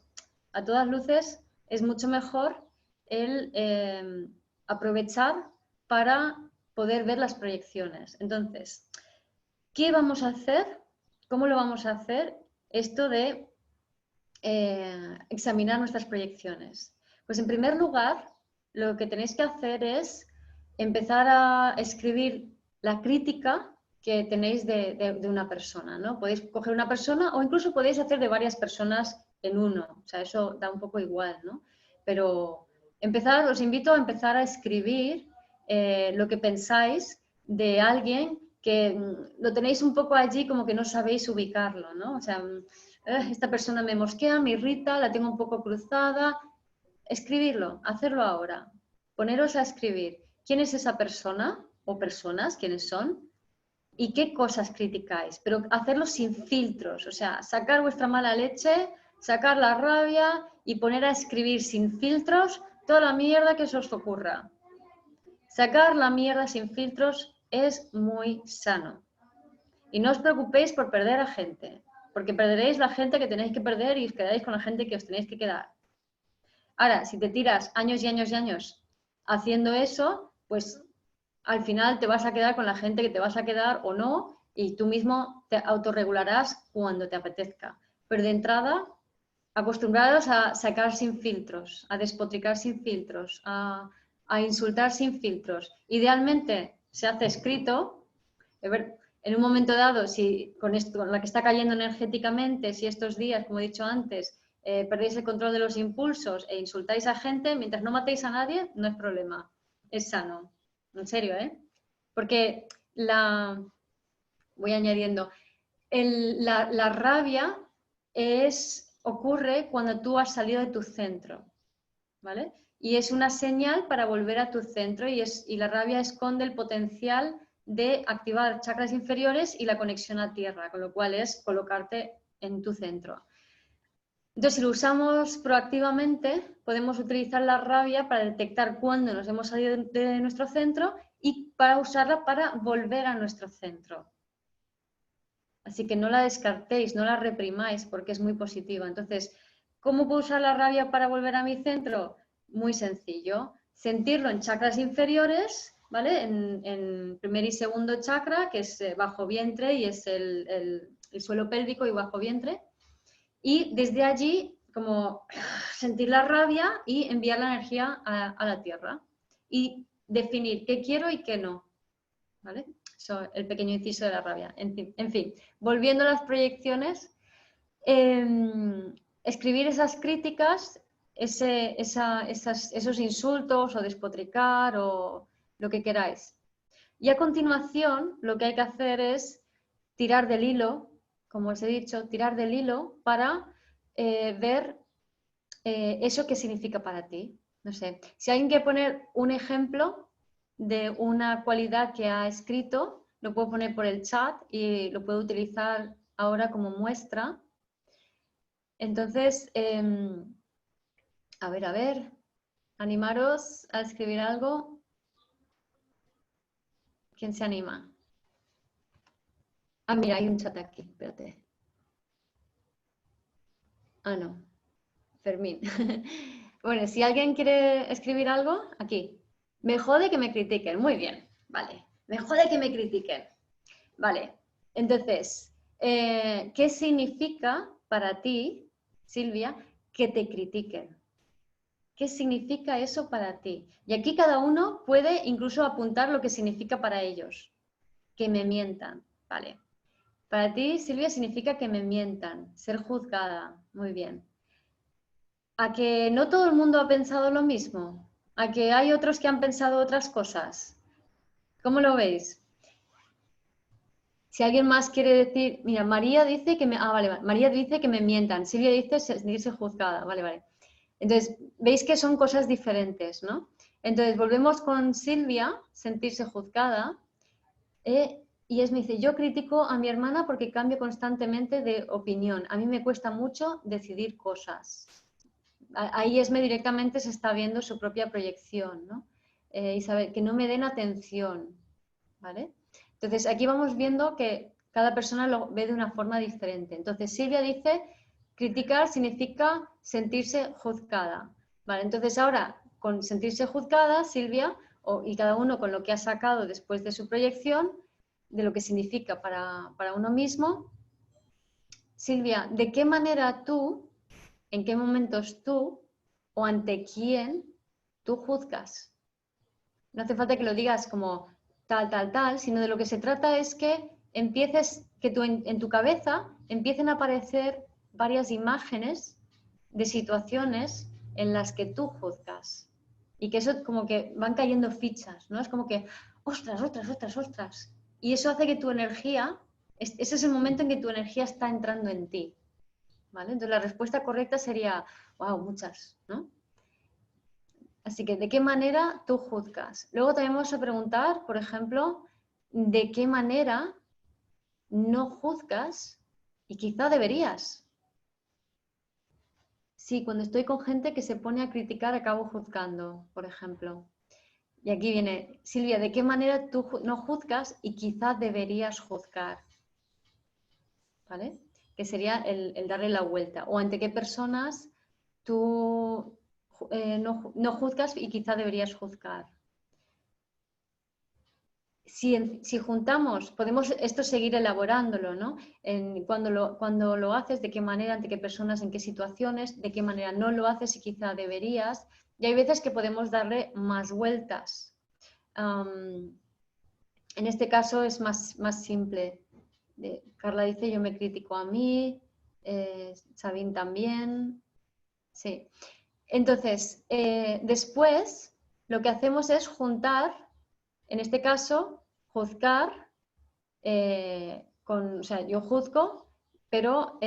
a todas luces, es mucho mejor el aprovechar para poder ver las proyecciones. Entonces, ¿qué vamos a hacer? ¿Cómo lo vamos a hacer? Esto de examinar nuestras proyecciones. Pues en primer lugar, lo que tenéis que hacer es empezar a escribir la crítica que tenéis de una persona, ¿no? Podéis coger una persona o incluso podéis hacer de varias personas en uno, o sea, eso da un poco igual, ¿no? Pero os invito a empezar a escribir lo que pensáis de alguien que lo tenéis un poco allí como que no sabéis ubicarlo, ¿no? O sea, esta persona me mosquea, me irrita, la tengo un poco cruzada. Escribirlo, hacerlo ahora. Poneros a escribir quién es esa persona o personas, quiénes son y qué cosas criticáis, pero hacerlo sin filtros, o sea, sacar vuestra mala leche, sacar la rabia y poner a escribir sin filtros toda la mierda que se os ocurra. Sacar la mierda sin filtros es muy sano. Y no os preocupéis por perder a gente, porque perderéis la gente que tenéis que perder y os quedaréis con la gente que os tenéis que quedar. Ahora, si te tiras años y años y años haciendo eso, pues al final te vas a quedar con la gente que te vas a quedar o no, y tú mismo te autorregularás cuando te apetezca. Pero de entrada, acostumbrados a sacar sin filtros, a despotricar sin filtros, a insultar sin filtros. Idealmente se hace escrito. En un momento dado, si con la que está cayendo energéticamente, si estos días, como he dicho antes, perdéis el control de los impulsos e insultáis a gente, mientras no matéis a nadie, no es problema. Es sano. En serio, ¿eh? Porque voy añadiendo, la rabia ocurre cuando tú has salido de tu centro, ¿vale? Y es una señal para volver a tu centro y la rabia esconde el potencial de activar chakras inferiores y la conexión a tierra, con lo cual es colocarte en tu centro. Entonces, si lo usamos proactivamente, podemos utilizar la rabia para detectar cuándo nos hemos salido de nuestro centro y para usarla para volver a nuestro centro. Así que no la descartéis, no la reprimáis porque es muy positiva. Entonces, ¿cómo puedo usar la rabia para volver a mi centro? Muy sencillo. Sentirlo en chakras inferiores, ¿vale? En primer y segundo chakra, que es bajo vientre y es el suelo pélvico y bajo vientre. Y desde allí, como sentir la rabia y enviar la energía a la tierra. Y definir qué quiero y qué no, ¿vale? Eso, el pequeño inciso de la rabia. En fin, volviendo a las proyecciones, escribir esas críticas, esos insultos o despotricar o lo que queráis. Y a continuación, lo que hay que hacer es tirar del hilo, como os he dicho, tirar del hilo para ver eso qué significa para ti. No sé, si alguien quiere poner un ejemplo de una cualidad que ha escrito, lo puedo poner por el chat y lo puedo utilizar ahora como muestra. Entonces, a ver, animaros a escribir algo. ¿Quién se anima? Ah, mira, hay un chat aquí, espérate. Ah, no, Fermín. Bueno, si alguien quiere escribir algo, aquí. Me jode que me critiquen. Muy bien, vale. Me jode que me critiquen. Vale. Entonces, ¿qué significa para ti, Silvia, que te critiquen? ¿Qué significa eso para ti? Y aquí cada uno puede incluso apuntar lo que significa para ellos. Que me mientan. Vale. Para ti, Silvia, significa que me mientan, ser juzgada. Muy bien. ¿A que no todo el mundo ha pensado lo mismo? a que hay otros que han pensado otras cosas. ¿Cómo lo veis? Si alguien más quiere decir, mira, María dice que me, vale. María dice que me mientan, Silvia dice sentirse juzgada, vale. Entonces, veis que son cosas diferentes, ¿no? Entonces, volvemos con Silvia, sentirse juzgada, y me dice, yo critico a mi hermana porque cambio constantemente de opinión. A mí me cuesta mucho decidir cosas. Ahí Esme directamente se está viendo su propia proyección, ¿no? Y saber que no me den atención, ¿vale? Entonces, aquí vamos viendo que cada persona lo ve de una forma diferente. Entonces, Silvia dice, criticar significa sentirse juzgada. Vale, entonces ahora, con sentirse juzgada, Silvia, y cada uno con lo que ha sacado después de su proyección, de lo que significa para uno mismo, Silvia, ¿de qué manera tú, en qué momentos tú, o ante quién tú juzgas? No hace falta que lo digas como tal, sino de lo que se trata es que empieces, que tú en tu cabeza empiecen a aparecer varias imágenes de situaciones en las que tú juzgas. Y que eso como que van cayendo fichas, ¿no? Es como que, ostras. Y eso hace que tu energía, ese es el momento en que tu energía está entrando en ti, ¿vale? Entonces la respuesta correcta sería, wow, muchas, ¿no? Así que, ¿de qué manera tú juzgas? Luego también vamos a preguntar, por ejemplo, ¿de qué manera no juzgas y quizá deberías? Sí, cuando estoy con gente que se pone a criticar, acabo juzgando, por ejemplo. Y aquí viene, Silvia, ¿de qué manera tú no juzgas y quizá deberías juzgar? ¿Vale? Que sería el darle la vuelta. O ante qué personas tú no juzgas y quizá deberías juzgar. Si juntamos, podemos esto seguir elaborándolo, ¿no? Cuando lo haces, de qué manera, ante qué personas, en qué situaciones, de qué manera no lo haces y quizá deberías. Y hay veces que podemos darle más vueltas. En este caso es más simple. Carla dice, yo me critico a mí, Sabine también. Sí. Entonces, después lo que hacemos es juntar, en este caso, juzgar, o sea, yo juzgo, pero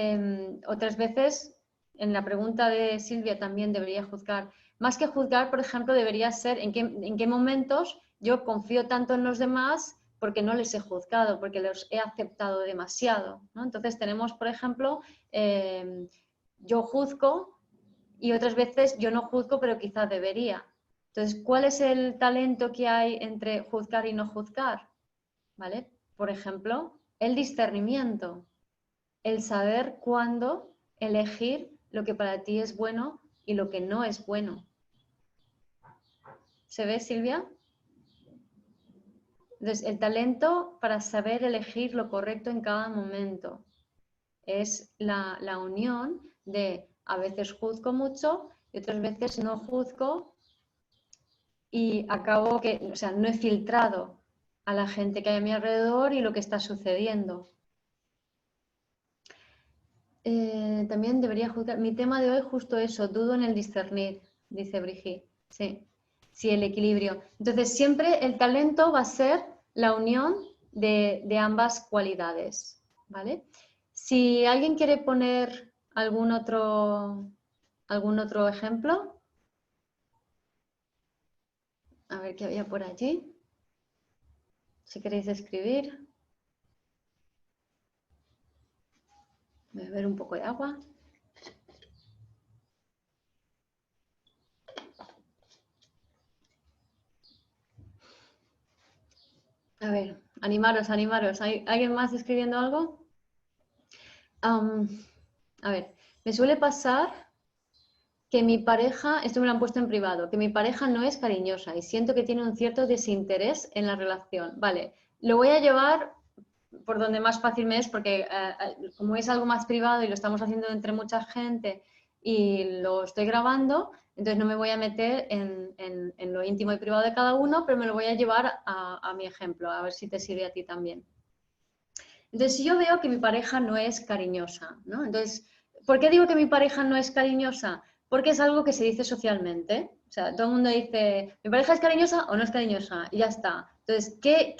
otras veces, en la pregunta de Silvia también debería juzgar. Más que juzgar, por ejemplo, debería ser en qué momentos yo confío tanto en los demás porque no les he juzgado, porque los he aceptado demasiado, ¿no? Entonces tenemos, por ejemplo, yo juzgo y otras veces yo no juzgo, pero quizás debería. Entonces, ¿cuál es el talento que hay entre juzgar y no juzgar? ¿Vale? Por ejemplo, el discernimiento, el saber cuándo elegir lo que para ti es bueno y lo que no es bueno. ¿Se ve, Silvia? Entonces, el talento para saber elegir lo correcto en cada momento es la unión de a veces juzgo mucho y otras veces no juzgo y acabo que, o sea, no he filtrado a la gente que hay a mi alrededor y lo que está sucediendo. También debería juzgar. Mi tema de hoy justo eso, dudo en el discernir, dice Brigitte. Sí, sí, el equilibrio. Entonces, siempre el talento va a ser la unión de ambas cualidades, ¿vale? Si alguien quiere poner algún otro ejemplo, a ver qué había por allí. Si queréis escribir. Voy a beber un poco de agua. A ver, animaros. ¿Hay alguien más escribiendo algo? A ver, me suele pasar que mi pareja, esto me lo han puesto en privado, que mi pareja no es cariñosa y siento que tiene un cierto desinterés en la relación. Vale, lo voy a llevar por donde más fácil me es porque como es algo más privado y lo estamos haciendo entre mucha gente y lo estoy grabando, entonces no me voy a meter en lo íntimo y privado de cada uno, pero me lo voy a llevar a mi ejemplo, a ver si te sirve a ti también. Entonces, si yo veo que mi pareja no es cariñosa, ¿no? Entonces, ¿por qué digo que mi pareja no es cariñosa? porque es algo que se dice socialmente. O sea, todo el mundo dice, ¿mi pareja es cariñosa o no es cariñosa? Y ya está. Entonces, ¿qué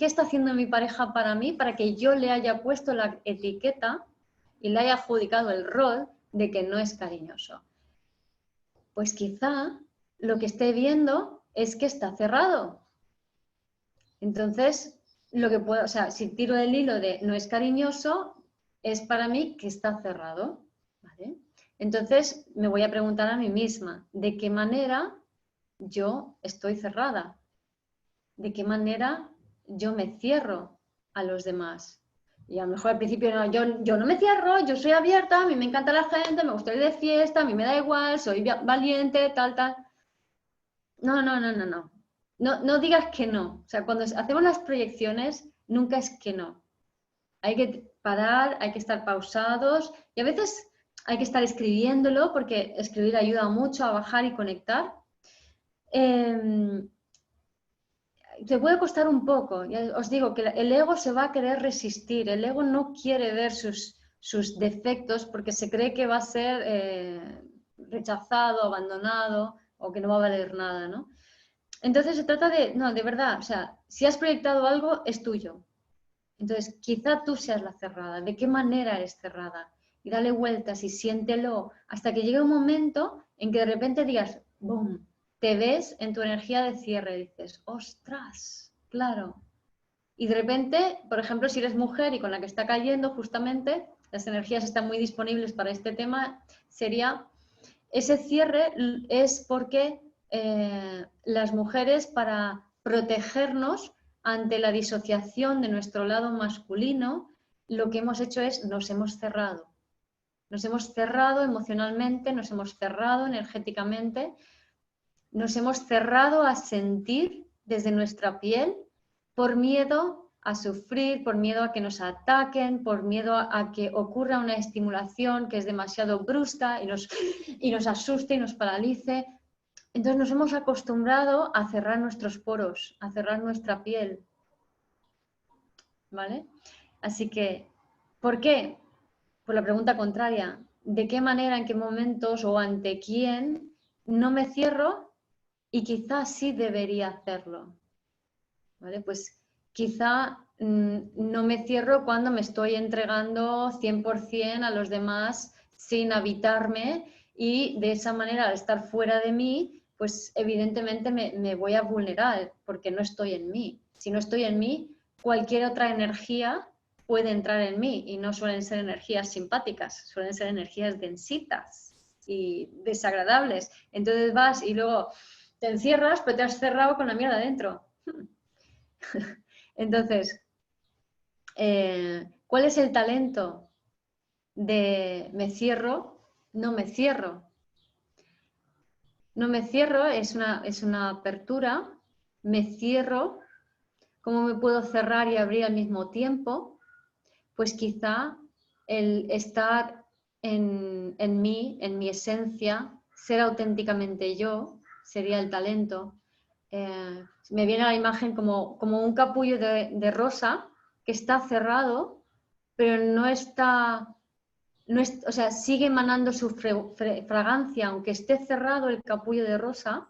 está haciendo mi pareja para mí para que yo le haya puesto la etiqueta y le haya adjudicado el rol de que no es cariñoso? Pues quizá lo que esté viendo es que está cerrado. Entonces, lo que puedo, o sea, si tiro el hilo de no es cariñoso, es para mí que está cerrado, ¿vale? Entonces, me voy a preguntar a mí misma, ¿de qué manera yo estoy cerrada? ¿De qué manera yo me cierro a los demás? Y a lo mejor al principio no, yo no me cierro, yo soy abierta, a mí me encanta la gente, me gusta ir de fiesta, a mí me da igual, soy valiente, tal, tal. No, no, no, no, no. No, no digas que no. O sea, cuando hacemos las proyecciones, nunca es que no. Hay que parar, hay que estar pausados y a veces hay que estar escribiéndolo porque escribir ayuda mucho a bajar y conectar. Te puede costar un poco. Ya os digo que el ego se va a querer resistir. El ego no quiere ver sus defectos porque se cree que va a ser rechazado, abandonado o que no va a valer nada, ¿no? Entonces se trata de, no, de verdad, o sea, si has proyectado algo, es tuyo. Entonces, quizá tú seas la cerrada. ¿De qué manera eres cerrada? Y dale vueltas y siéntelo hasta que llegue un momento en que de repente digas, ¡boom! Te ves en tu energía de cierre y dices, ¡ostras! Claro. Y de repente, por ejemplo, si eres mujer y con la que está cayendo justamente, las energías están muy disponibles para este tema, sería, ese cierre es porque las mujeres, para protegernos ante la disociación de nuestro lado masculino, lo que hemos hecho es nos hemos cerrado. Nos hemos cerrado emocionalmente, nos hemos cerrado energéticamente, nos hemos cerrado a sentir desde nuestra piel por miedo a sufrir, por miedo a que nos ataquen, por miedo a que ocurra una estimulación que es demasiado brusca y nos asuste y nos paralice. Entonces nos hemos acostumbrado a cerrar nuestros poros, a cerrar nuestra piel, ¿vale? Así que, ¿por qué? Por la pregunta contraria, ¿de qué manera, en qué momentos o ante quién no me cierro y quizás sí debería hacerlo? ¿Vale? Pues quizá no me cierro cuando me estoy entregando 100% a los demás sin habitarme y de esa manera, al estar fuera de mí, pues evidentemente me voy a vulnerar porque no estoy en mí. Si no estoy en mí, cualquier otra energía puede entrar en mí y no suelen ser energías simpáticas, suelen ser energías densitas y desagradables. Entonces vas y luego te encierras, pero te has cerrado con la mierda adentro. Entonces, ¿cuál es el talento de me cierro? No me cierro. No me cierro es una apertura. Me cierro. ¿Cómo me puedo cerrar y abrir al mismo tiempo? Pues quizá el estar en mí, en mi esencia, ser auténticamente yo, sería el talento. Me viene a la imagen como un capullo de rosa que está cerrado, pero no está, o sea, sigue emanando su fragancia, aunque esté cerrado el capullo de rosa,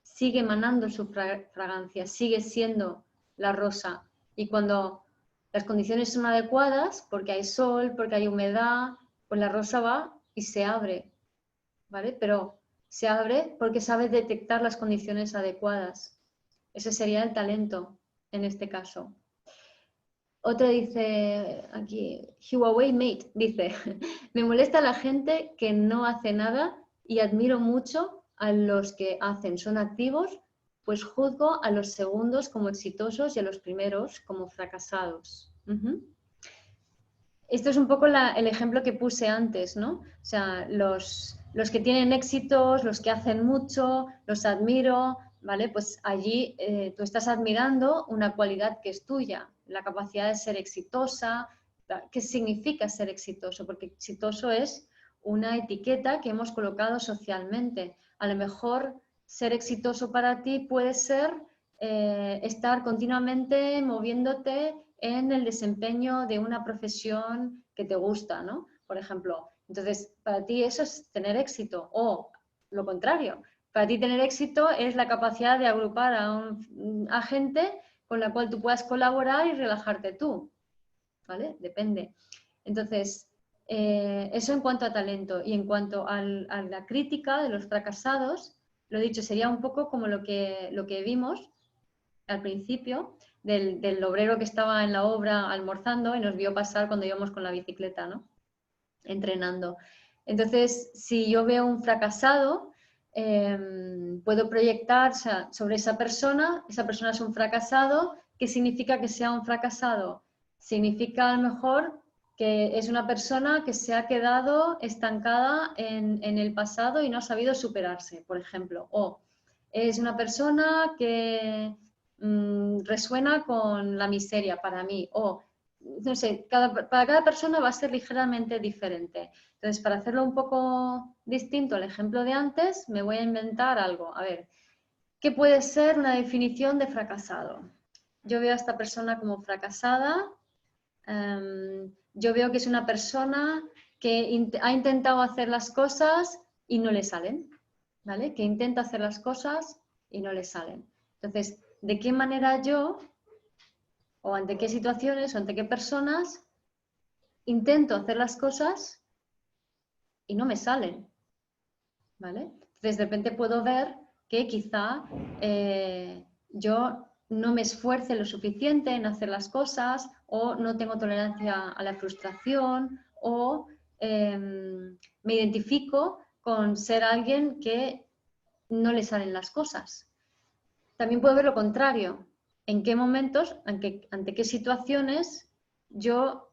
sigue emanando su fragancia, sigue siendo la rosa. Y cuando las condiciones son adecuadas, porque hay sol, porque hay humedad, pues la rosa va y se abre, ¿vale? Pero se abre porque sabe detectar las condiciones adecuadas. Ese sería el talento en este caso. Otro dice aquí, Huawei Mate, dice, me molesta la gente que no hace nada y admiro mucho a los que hacen, son activos, pues juzgo a los segundos como exitosos y a los primeros como fracasados. Esto es un poco el ejemplo que puse antes, ¿no? O sea, los que tienen éxitos, los que hacen mucho, los admiro, ¿vale? Pues allí tú estás admirando una cualidad que es tuya, la capacidad de ser exitosa. ¿Qué significa ser exitoso? Porque exitoso es una etiqueta que hemos colocado socialmente. A lo mejor ser exitoso para ti puede ser estar continuamente moviéndote en el desempeño de una profesión que te gusta, ¿no? Por ejemplo, Entonces, para ti eso es tener éxito, o lo contrario, para ti tener éxito es la capacidad de agrupar a gente con la cual tú puedas colaborar y relajarte tú, ¿vale? Depende. Entonces, eso en cuanto a talento. Y en cuanto a la crítica de los fracasados, lo dicho, sería un poco como lo que vimos al principio, del obrero que estaba en la obra almorzando y nos vio pasar cuando íbamos con la bicicleta, ¿no? Entrenando. Entonces, si yo veo un fracasado, puedo proyectar, o sea, sobre esa persona es un fracasado. ¿Qué significa que sea un fracasado? Significa a lo mejor que es una persona que se ha quedado estancada en el pasado y no ha sabido superarse, por ejemplo. O es una persona que resuena con la miseria para mí. O no sé, para cada persona va a ser ligeramente diferente. Entonces, para hacerlo un poco distinto al ejemplo de antes, me voy a inventar algo. A ver, ¿qué puede ser una definición de fracasado? Yo veo a esta persona como fracasada. Yo veo que es una persona que ha intentado hacer las cosas y no le salen, ¿vale? Que intenta hacer las cosas y no le salen. Entonces, ¿de qué manera yo, o ante qué situaciones, o ante qué personas intento hacer las cosas y no me salen, ¿vale? Entonces, de repente puedo ver que quizá yo no me esfuerce lo suficiente en hacer las cosas, o no tengo tolerancia a la frustración, o me identifico con ser alguien que no le salen las cosas. También puedo ver lo contrario. ¿En qué momentos, ante qué situaciones yo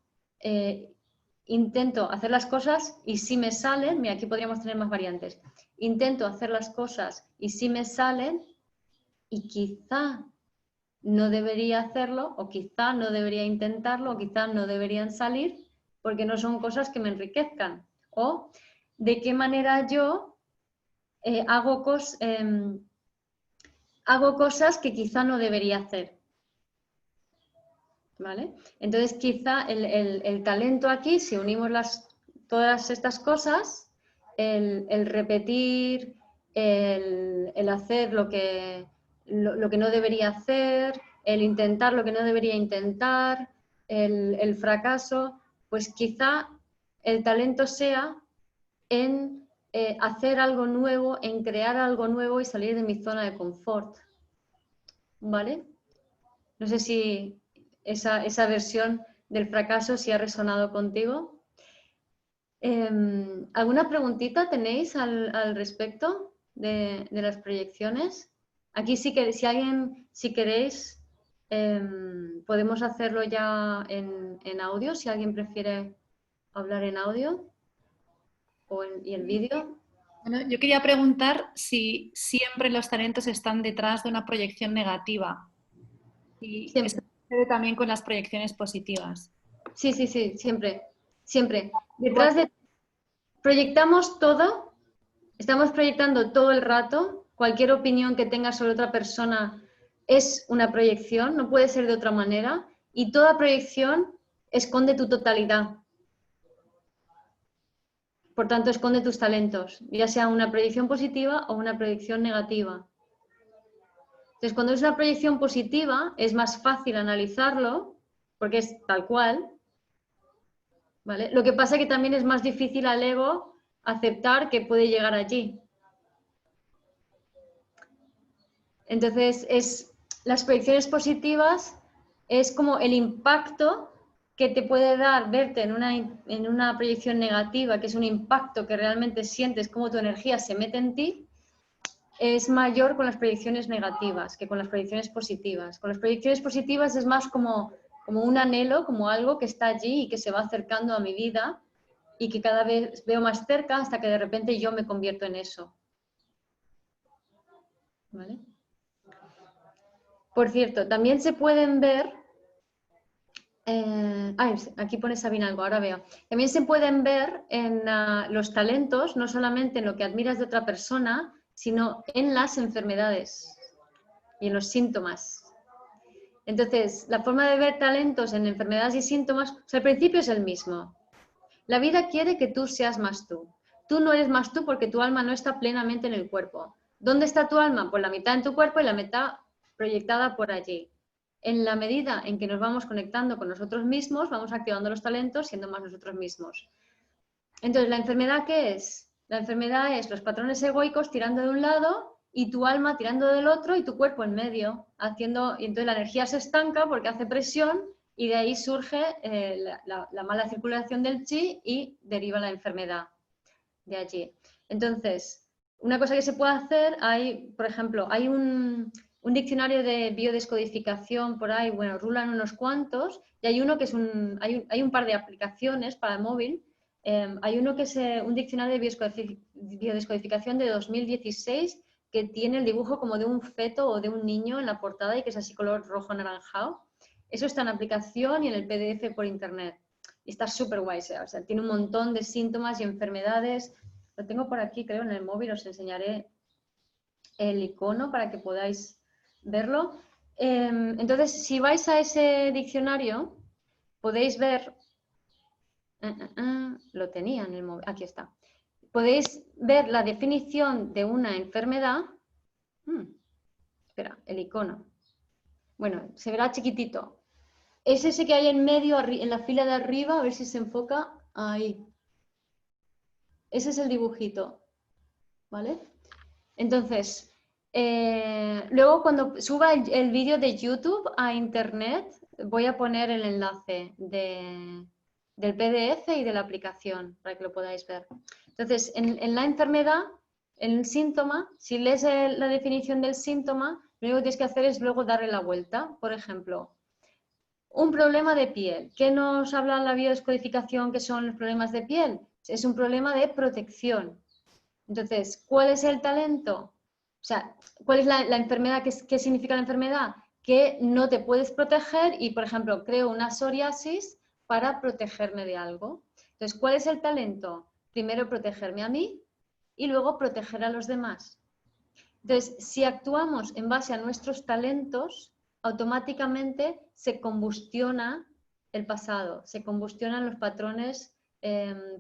intento hacer las cosas y si me salen? Mira, aquí podríamos tener más variantes. Intento hacer las cosas y si me salen, y quizá no debería hacerlo, o quizá no debería intentarlo, o quizá no deberían salir, porque no son cosas que me enriquezcan. O de qué manera yo hago cosas que quizá no debería hacer. ¿Vale? Entonces, quizá el talento aquí, si unimos todas estas cosas, el repetir, el hacer lo que no debería hacer, el intentar lo que no debería intentar, el fracaso, pues quizá el talento sea en hacer algo nuevo, en crear algo nuevo y salir de mi zona de confort. ¿Vale? No sé si esa versión del fracaso si ha resonado contigo. ¿Alguna preguntita tenéis al respecto de las proyecciones? Aquí sí que si queréis, podemos hacerlo ya en audio, si alguien prefiere hablar en audio y el vídeo. Bueno, yo quería preguntar si siempre los talentos están detrás de una proyección negativa y eso Siempre. sucede también con las proyecciones positivas. Sí, siempre. Siempre. Igual, Proyectamos todo. Estamos proyectando todo el rato. Cualquier opinión que tengas sobre otra persona es una proyección, no puede ser de otra manera. Y toda proyección esconde tu totalidad. Por tanto, esconde tus talentos, ya sea una proyección positiva o una proyección negativa. Entonces, cuando es una proyección positiva, es más fácil analizarlo, porque es tal cual, ¿vale? Lo que pasa es que también es más difícil al ego aceptar que puede llegar allí. Entonces, las proyecciones positivas es como el impacto que te puede dar verte en una proyección negativa, que es un impacto que realmente sientes cómo tu energía se mete en ti, es mayor con las proyecciones negativas que con las proyecciones positivas. Con las proyecciones positivas es más como un anhelo, como algo que está allí y que se va acercando a mi vida y que cada vez veo más cerca hasta que de repente yo me convierto en eso. ¿Vale? Por cierto, también se pueden ver, aquí pone Sabina algo, ahora veo. También se pueden ver en los talentos, no solamente en lo que admiras de otra persona, sino en las enfermedades y en los síntomas. Entonces, la forma de ver talentos en enfermedades y síntomas, o sea, el principio es el mismo. La vida quiere que tú seas más tú. Tú no eres más tú porque tu alma no está plenamente en el cuerpo. ¿Dónde está tu alma? Pues la mitad en tu cuerpo y la mitad proyectada por allí. En la medida en que nos vamos conectando con nosotros mismos, vamos activando los talentos, siendo más nosotros mismos. Entonces, ¿la enfermedad qué es? La enfermedad es los patrones egoicos tirando de un lado y tu alma tirando del otro y tu cuerpo en medio, haciendo, y entonces la energía se estanca porque hace presión y de ahí surge la mala circulación del chi y deriva la enfermedad de allí. Entonces, una cosa que se puede hacer, hay, por ejemplo, hay un diccionario de biodescodificación por ahí, bueno, rulan unos cuantos, y hay uno que es hay un par de aplicaciones para el móvil. Hay uno que es un diccionario de biodescodificación de 2016 que tiene el dibujo como de un feto o de un niño en la portada y que es así color rojo anaranjado. Eso está en aplicación y en el PDF por internet. Y está súper guay, o sea, tiene un montón de síntomas y enfermedades. Lo tengo por aquí, creo, en el móvil, os enseñaré el icono para que podáis verlo. Entonces, si vais a ese diccionario, podéis ver, lo tenía en el móvil, aquí está. Podéis ver la definición de una enfermedad. Espera, el icono. Bueno, se verá chiquitito. Es ese que hay en medio, en la fila de arriba, a ver si se enfoca. Ahí. Ese es el dibujito, ¿vale? Entonces, luego cuando suba el vídeo de YouTube a internet, voy a poner el enlace del PDF y de la aplicación para que lo podáis ver. Entonces, en la enfermedad, en el síntoma, si lees la definición del síntoma, lo único que tienes que hacer es luego darle la vuelta. Por ejemplo, un problema de piel. ¿Qué nos habla la biodescodificación que son los problemas de piel? Es un problema de protección. Entonces, ¿cuál es el talento? O sea, ¿cuál es la enfermedad? ¿Qué significa la enfermedad? Que no te puedes proteger y, por ejemplo, creo una psoriasis para protegerme de algo. Entonces, ¿cuál es el talento? Primero protegerme a mí y luego proteger a los demás. Entonces, si actuamos en base a nuestros talentos, automáticamente se combustiona el pasado, se combustionan los patrones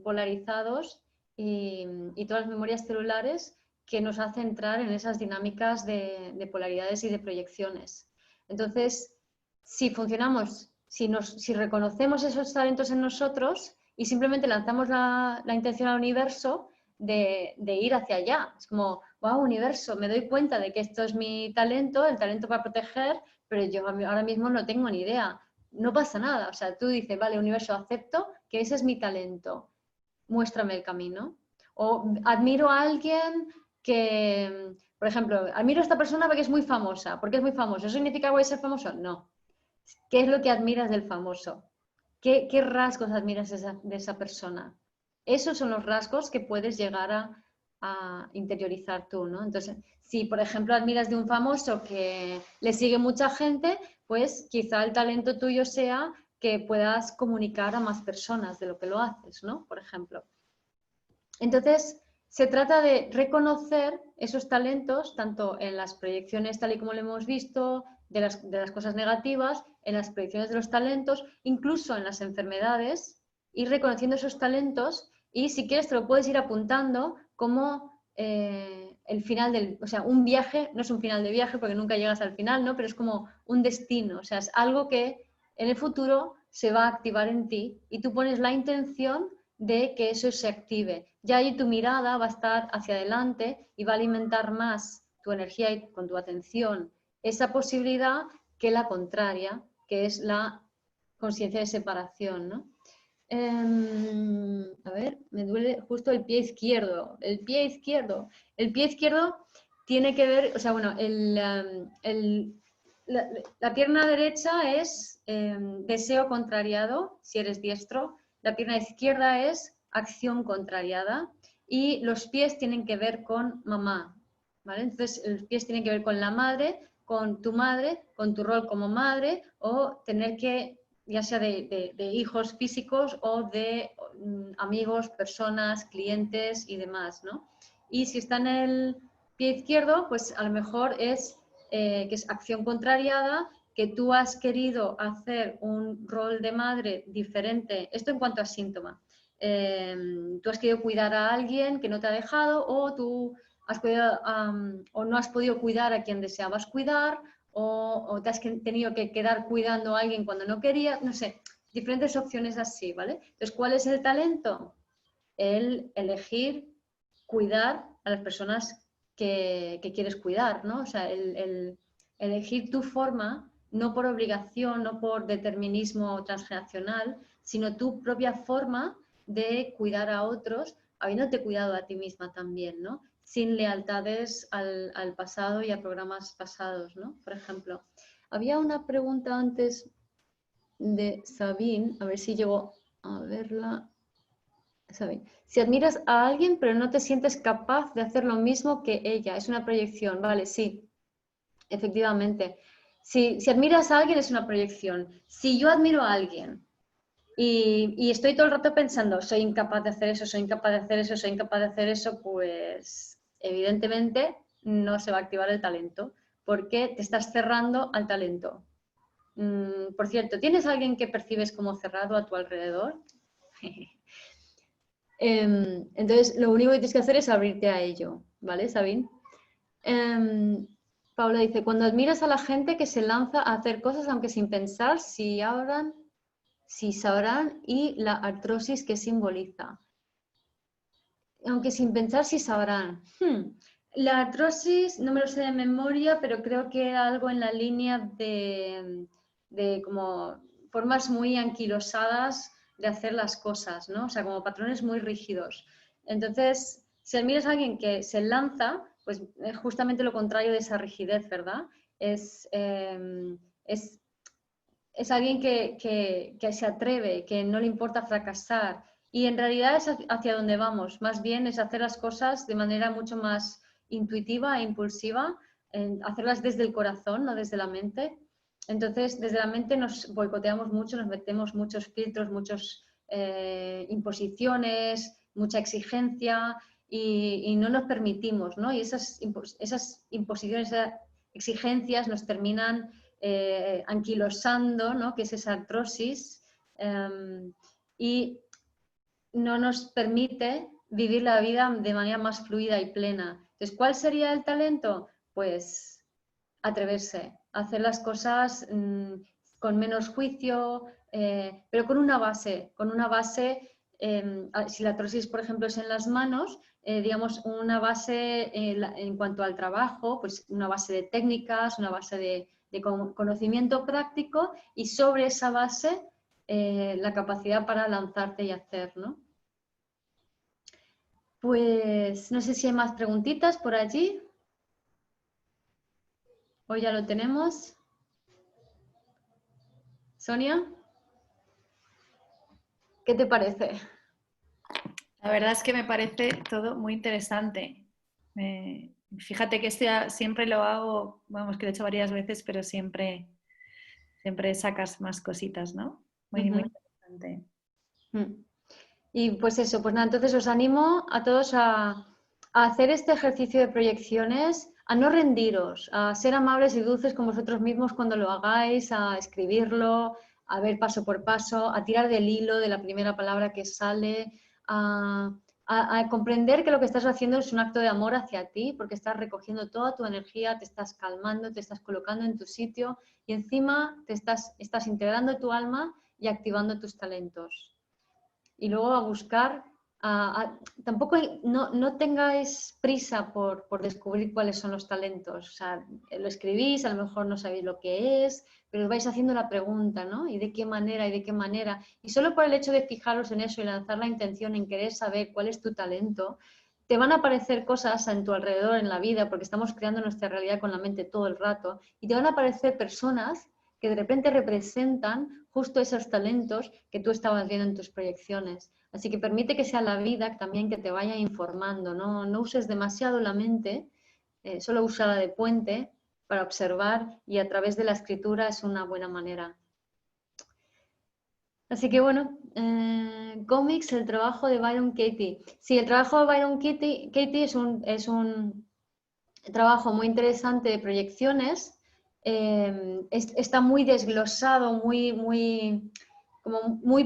polarizados y todas las memorias celulares que nos hacen entrar en esas dinámicas de polaridades y de proyecciones. Entonces, si funcionamos, si reconocemos esos talentos en nosotros y simplemente lanzamos la intención al universo de ir hacia allá, es como, wow, universo, me doy cuenta de que esto es mi talento, el talento para proteger, pero yo ahora mismo no tengo ni idea. No pasa nada, o sea, tú dices, vale, universo, acepto que ese es mi talento, muéstrame el camino. O admiro a alguien que, por ejemplo, admiro a esta persona porque es muy famosa. ¿Por qué es muy famoso? ¿Eso significa que voy a ser famoso? No. ¿Qué es lo que admiras del famoso? ¿Qué rasgos admiras de esa persona? Esos son los rasgos que puedes llegar a interiorizar tú, ¿no? Entonces, si por ejemplo admiras de un famoso que le sigue mucha gente, pues quizá el talento tuyo sea que puedas comunicar a más personas de lo que lo haces, ¿no? Por ejemplo. Entonces, se trata de reconocer esos talentos, tanto en las proyecciones tal y como lo hemos visto, de las cosas negativas, en las proyecciones de los talentos, incluso en las enfermedades, ir reconociendo esos talentos y si quieres te lo puedes ir apuntando como el final o sea, un viaje, no es un final de viaje porque nunca llegas al final, ¿no? Pero es como un destino, o sea, es algo que en el futuro se va a activar en ti y tú pones la intención de que eso se active. Ya ahí tu mirada va a estar hacia adelante y va a alimentar más tu energía y con tu atención esa posibilidad que la contraria, que es la conciencia de separación, ¿no? A ver, me duele justo el pie izquierdo. El pie izquierdo. El pie izquierdo tiene que ver, o sea, bueno, la pierna derecha es deseo contrariado, si eres diestro. La pierna izquierda es acción contrariada y los pies tienen que ver con mamá, ¿vale? Entonces, los pies tienen que ver con la madre, con tu rol como madre o tener que, ya sea de hijos físicos o de amigos, personas, clientes y demás, ¿no? Y si está en el pie izquierdo, pues a lo mejor es que es acción contrariada, que tú has querido hacer un rol de madre diferente, esto en cuanto a síntoma, tú has querido cuidar a alguien que no te ha dejado, o tú has podido, o no has podido cuidar a quien deseabas cuidar, o te has tenido que quedar cuidando a alguien cuando no querías, no sé, diferentes opciones así, ¿vale? Entonces, ¿cuál es el talento? El elegir cuidar a las personas que quieres cuidar, ¿no? O sea, el elegir tu forma, no por obligación, no por determinismo transgeneracional, sino tu propia forma de cuidar a otros, habiéndote cuidado a ti misma también, ¿no? Sin lealtades al pasado y a programas pasados, ¿no? Por ejemplo, había una pregunta antes de Sabine, a ver si llego a verla. Sabine, si admiras a alguien pero no te sientes capaz de hacer lo mismo que ella, es una proyección, vale, sí, efectivamente. Si admiras a alguien es una proyección. Si yo admiro a alguien y estoy todo el rato pensando, soy incapaz de hacer eso, soy incapaz de hacer eso, soy incapaz de hacer eso, pues evidentemente no se va a activar el talento, porque te estás cerrando al talento. Por cierto, ¿tienes alguien que percibes como cerrado a tu alrededor? Entonces, lo único que tienes que hacer es abrirte a ello, ¿vale, Sabine? Paula dice, cuando admiras a la gente que se lanza a hacer cosas aunque sin pensar si sabrán y la artrosis que simboliza. Aunque sin pensar si sabrán. La artrosis, no me lo sé de memoria, pero creo que era algo en la línea de como formas muy anquilosadas de hacer las cosas, ¿no? O sea, como patrones muy rígidos. Entonces, si admiras a alguien que se lanza, pues es justamente lo contrario de esa rigidez, ¿verdad? Es alguien que se atreve, que no le importa fracasar. Y en realidad es hacia donde vamos. Más bien es hacer las cosas de manera mucho más intuitiva e impulsiva, hacerlas desde el corazón, no desde la mente. Entonces, desde la mente nos boicoteamos mucho, nos metemos muchos filtros, muchas imposiciones, mucha exigencia y no nos permitimos, ¿no? Y esas imposiciones, esas exigencias nos terminan anquilosando, ¿no? Que es esa artrosis, y no nos permite vivir la vida de manera más fluida y plena. Entonces, ¿cuál sería el talento? Pues atreverse, hacer las cosas con menos juicio, pero con una base, si la artrosis, por ejemplo, es en las manos, digamos, una base en cuanto al trabajo, pues una base de técnicas, una base de conocimiento práctico y sobre esa base la capacidad para lanzarte y hacer, ¿no? Pues no sé si hay más preguntitas por allí. ¿O ya lo tenemos? Sonia, ¿qué te parece? La verdad es que me parece todo muy interesante. Fíjate que esto ya siempre lo hago, vamos, que lo he hecho varias veces, pero siempre sacas más cositas, ¿no? Muy, muy interesante. Y pues eso, pues nada, entonces os animo a todos a hacer este ejercicio de proyecciones, a no rendiros, a ser amables y dulces con vosotros mismos cuando lo hagáis, a escribirlo, a ver paso por paso, a tirar del hilo de la primera palabra que sale, a comprender que lo que estás haciendo es un acto de amor hacia ti, porque estás recogiendo toda tu energía, te estás calmando, te estás colocando en tu sitio y encima estás integrando tu alma y activando tus talentos. Y luego a buscar, tampoco no tengáis prisa por descubrir cuáles son los talentos. O sea, lo escribís, a lo mejor no sabéis lo que es, pero os vais haciendo la pregunta, ¿no? ¿Y de qué manera? ¿Y de qué manera? Y solo por el hecho de fijaros en eso y lanzar la intención en querer saber cuál es tu talento, te van a aparecer cosas en tu alrededor en la vida, porque estamos creando nuestra realidad con la mente todo el rato, y te van a aparecer personas que de repente representan justo esos talentos que tú estabas viendo en tus proyecciones. Así que permite que sea la vida también que te vaya informando, no uses demasiado la mente, solo úsala de puente para observar y a través de la escritura es una buena manera. Así que bueno, cómics, el trabajo de Byron Katie. Sí, el trabajo de Byron Katie es un trabajo muy interesante de proyecciones. Está muy desglosado, muy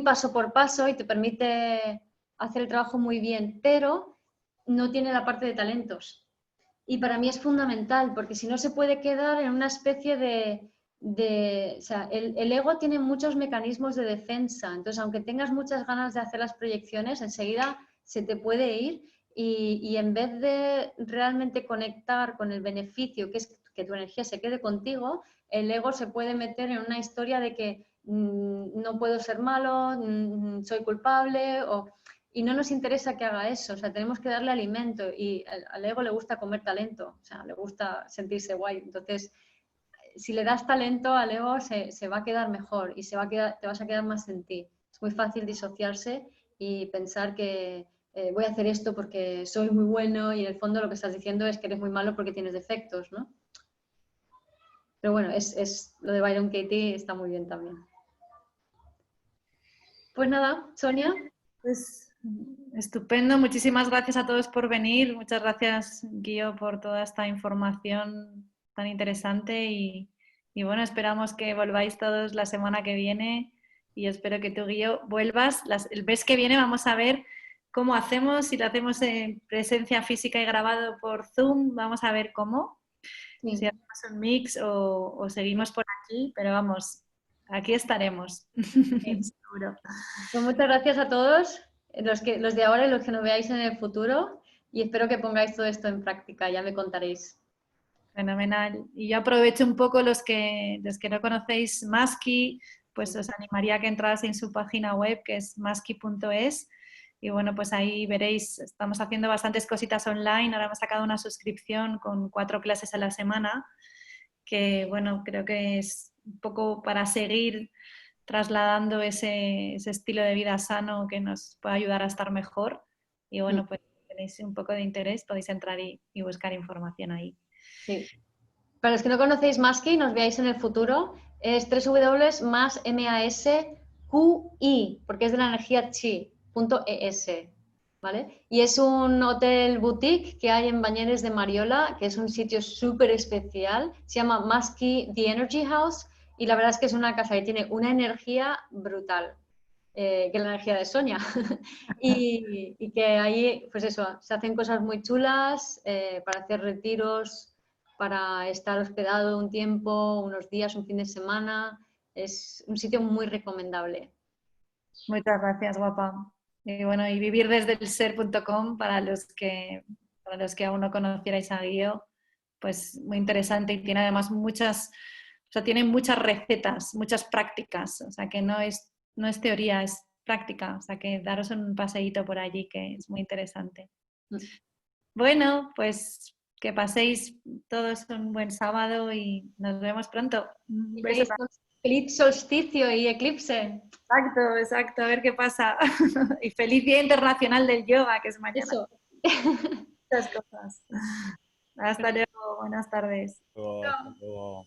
paso por paso y te permite hacer el trabajo muy bien, pero no tiene la parte de talentos. Y para mí es fundamental, porque si no se puede quedar en una especie o sea, el ego tiene muchos mecanismos de defensa, entonces aunque tengas muchas ganas de hacer las proyecciones, enseguida se te puede ir y en vez de realmente conectar con el beneficio, que es que tu energía se quede contigo, el ego se puede meter en una historia de que no puedo ser malo, soy culpable, y no nos interesa que haga eso, o sea, tenemos que darle alimento y al ego le gusta comer talento, o sea, le gusta sentirse guay, entonces si le das talento al ego se va a quedar mejor y te vas a quedar más en ti. Es muy fácil disociarse y pensar que voy a hacer esto porque soy muy bueno y en el fondo lo que estás diciendo es que eres muy malo porque tienes defectos, ¿no? Pero bueno, lo de Byron Katie está muy bien también. Pues nada, Sonia. Pues estupendo, muchísimas gracias a todos por venir, muchas gracias Guío por toda esta información tan interesante y bueno, esperamos que volváis todos la semana que viene y espero que tú Guío vuelvas. El mes que viene vamos a ver cómo hacemos, si lo hacemos en presencia física y grabado por Zoom, vamos a ver cómo, Sí. si hacemos un mix o seguimos por aquí, pero vamos, aquí estaremos, seguro. Pues muchas gracias a todos, los de ahora y los que nos veáis en el futuro, y espero que pongáis todo esto en práctica, ya me contaréis. Fenomenal. Y yo aprovecho un poco los que no conocéis Maski, pues os animaría a que entrarais en su página web que es maski.es y bueno, pues ahí veréis, estamos haciendo bastantes cositas online, ahora hemos sacado una suscripción con 4 clases a la semana, que bueno, creo que es un poco para seguir trasladando ese estilo de vida sano que nos puede ayudar a estar mejor y bueno, pues si tenéis un poco de interés podéis entrar y buscar información ahí. Sí. Para los que no conocéis Maski y nos veáis en el futuro, es www.masqi, porque es de la energía chi.es, ¿vale? Y es un hotel boutique que hay en Bañeres de Mariola, que es un sitio súper especial, se llama Maski The Energy House, y la verdad es que es una casa que tiene una energía brutal, que es la energía de Sonia. y que ahí, pues eso, se hacen cosas muy chulas para hacer retiros, para estar hospedado un tiempo, unos días, un fin de semana. Es un sitio muy recomendable. Muchas gracias, guapa. Y bueno, y vivir desde el ser.com para los que aún no conocierais a Guío, pues muy interesante y tiene además tiene muchas recetas, muchas prácticas, o sea que no es teoría, es práctica, o sea que daros un paseíto por allí que es muy interesante. Bueno, pues que paséis todos un buen sábado y nos vemos pronto. Un beso. Feliz solsticio y eclipse. Exacto, exacto, a ver qué pasa. Y feliz Día Internacional del Yoga, que es mañana. Eso. Muchas cosas. Hasta luego, buenas tardes. Hasta luego.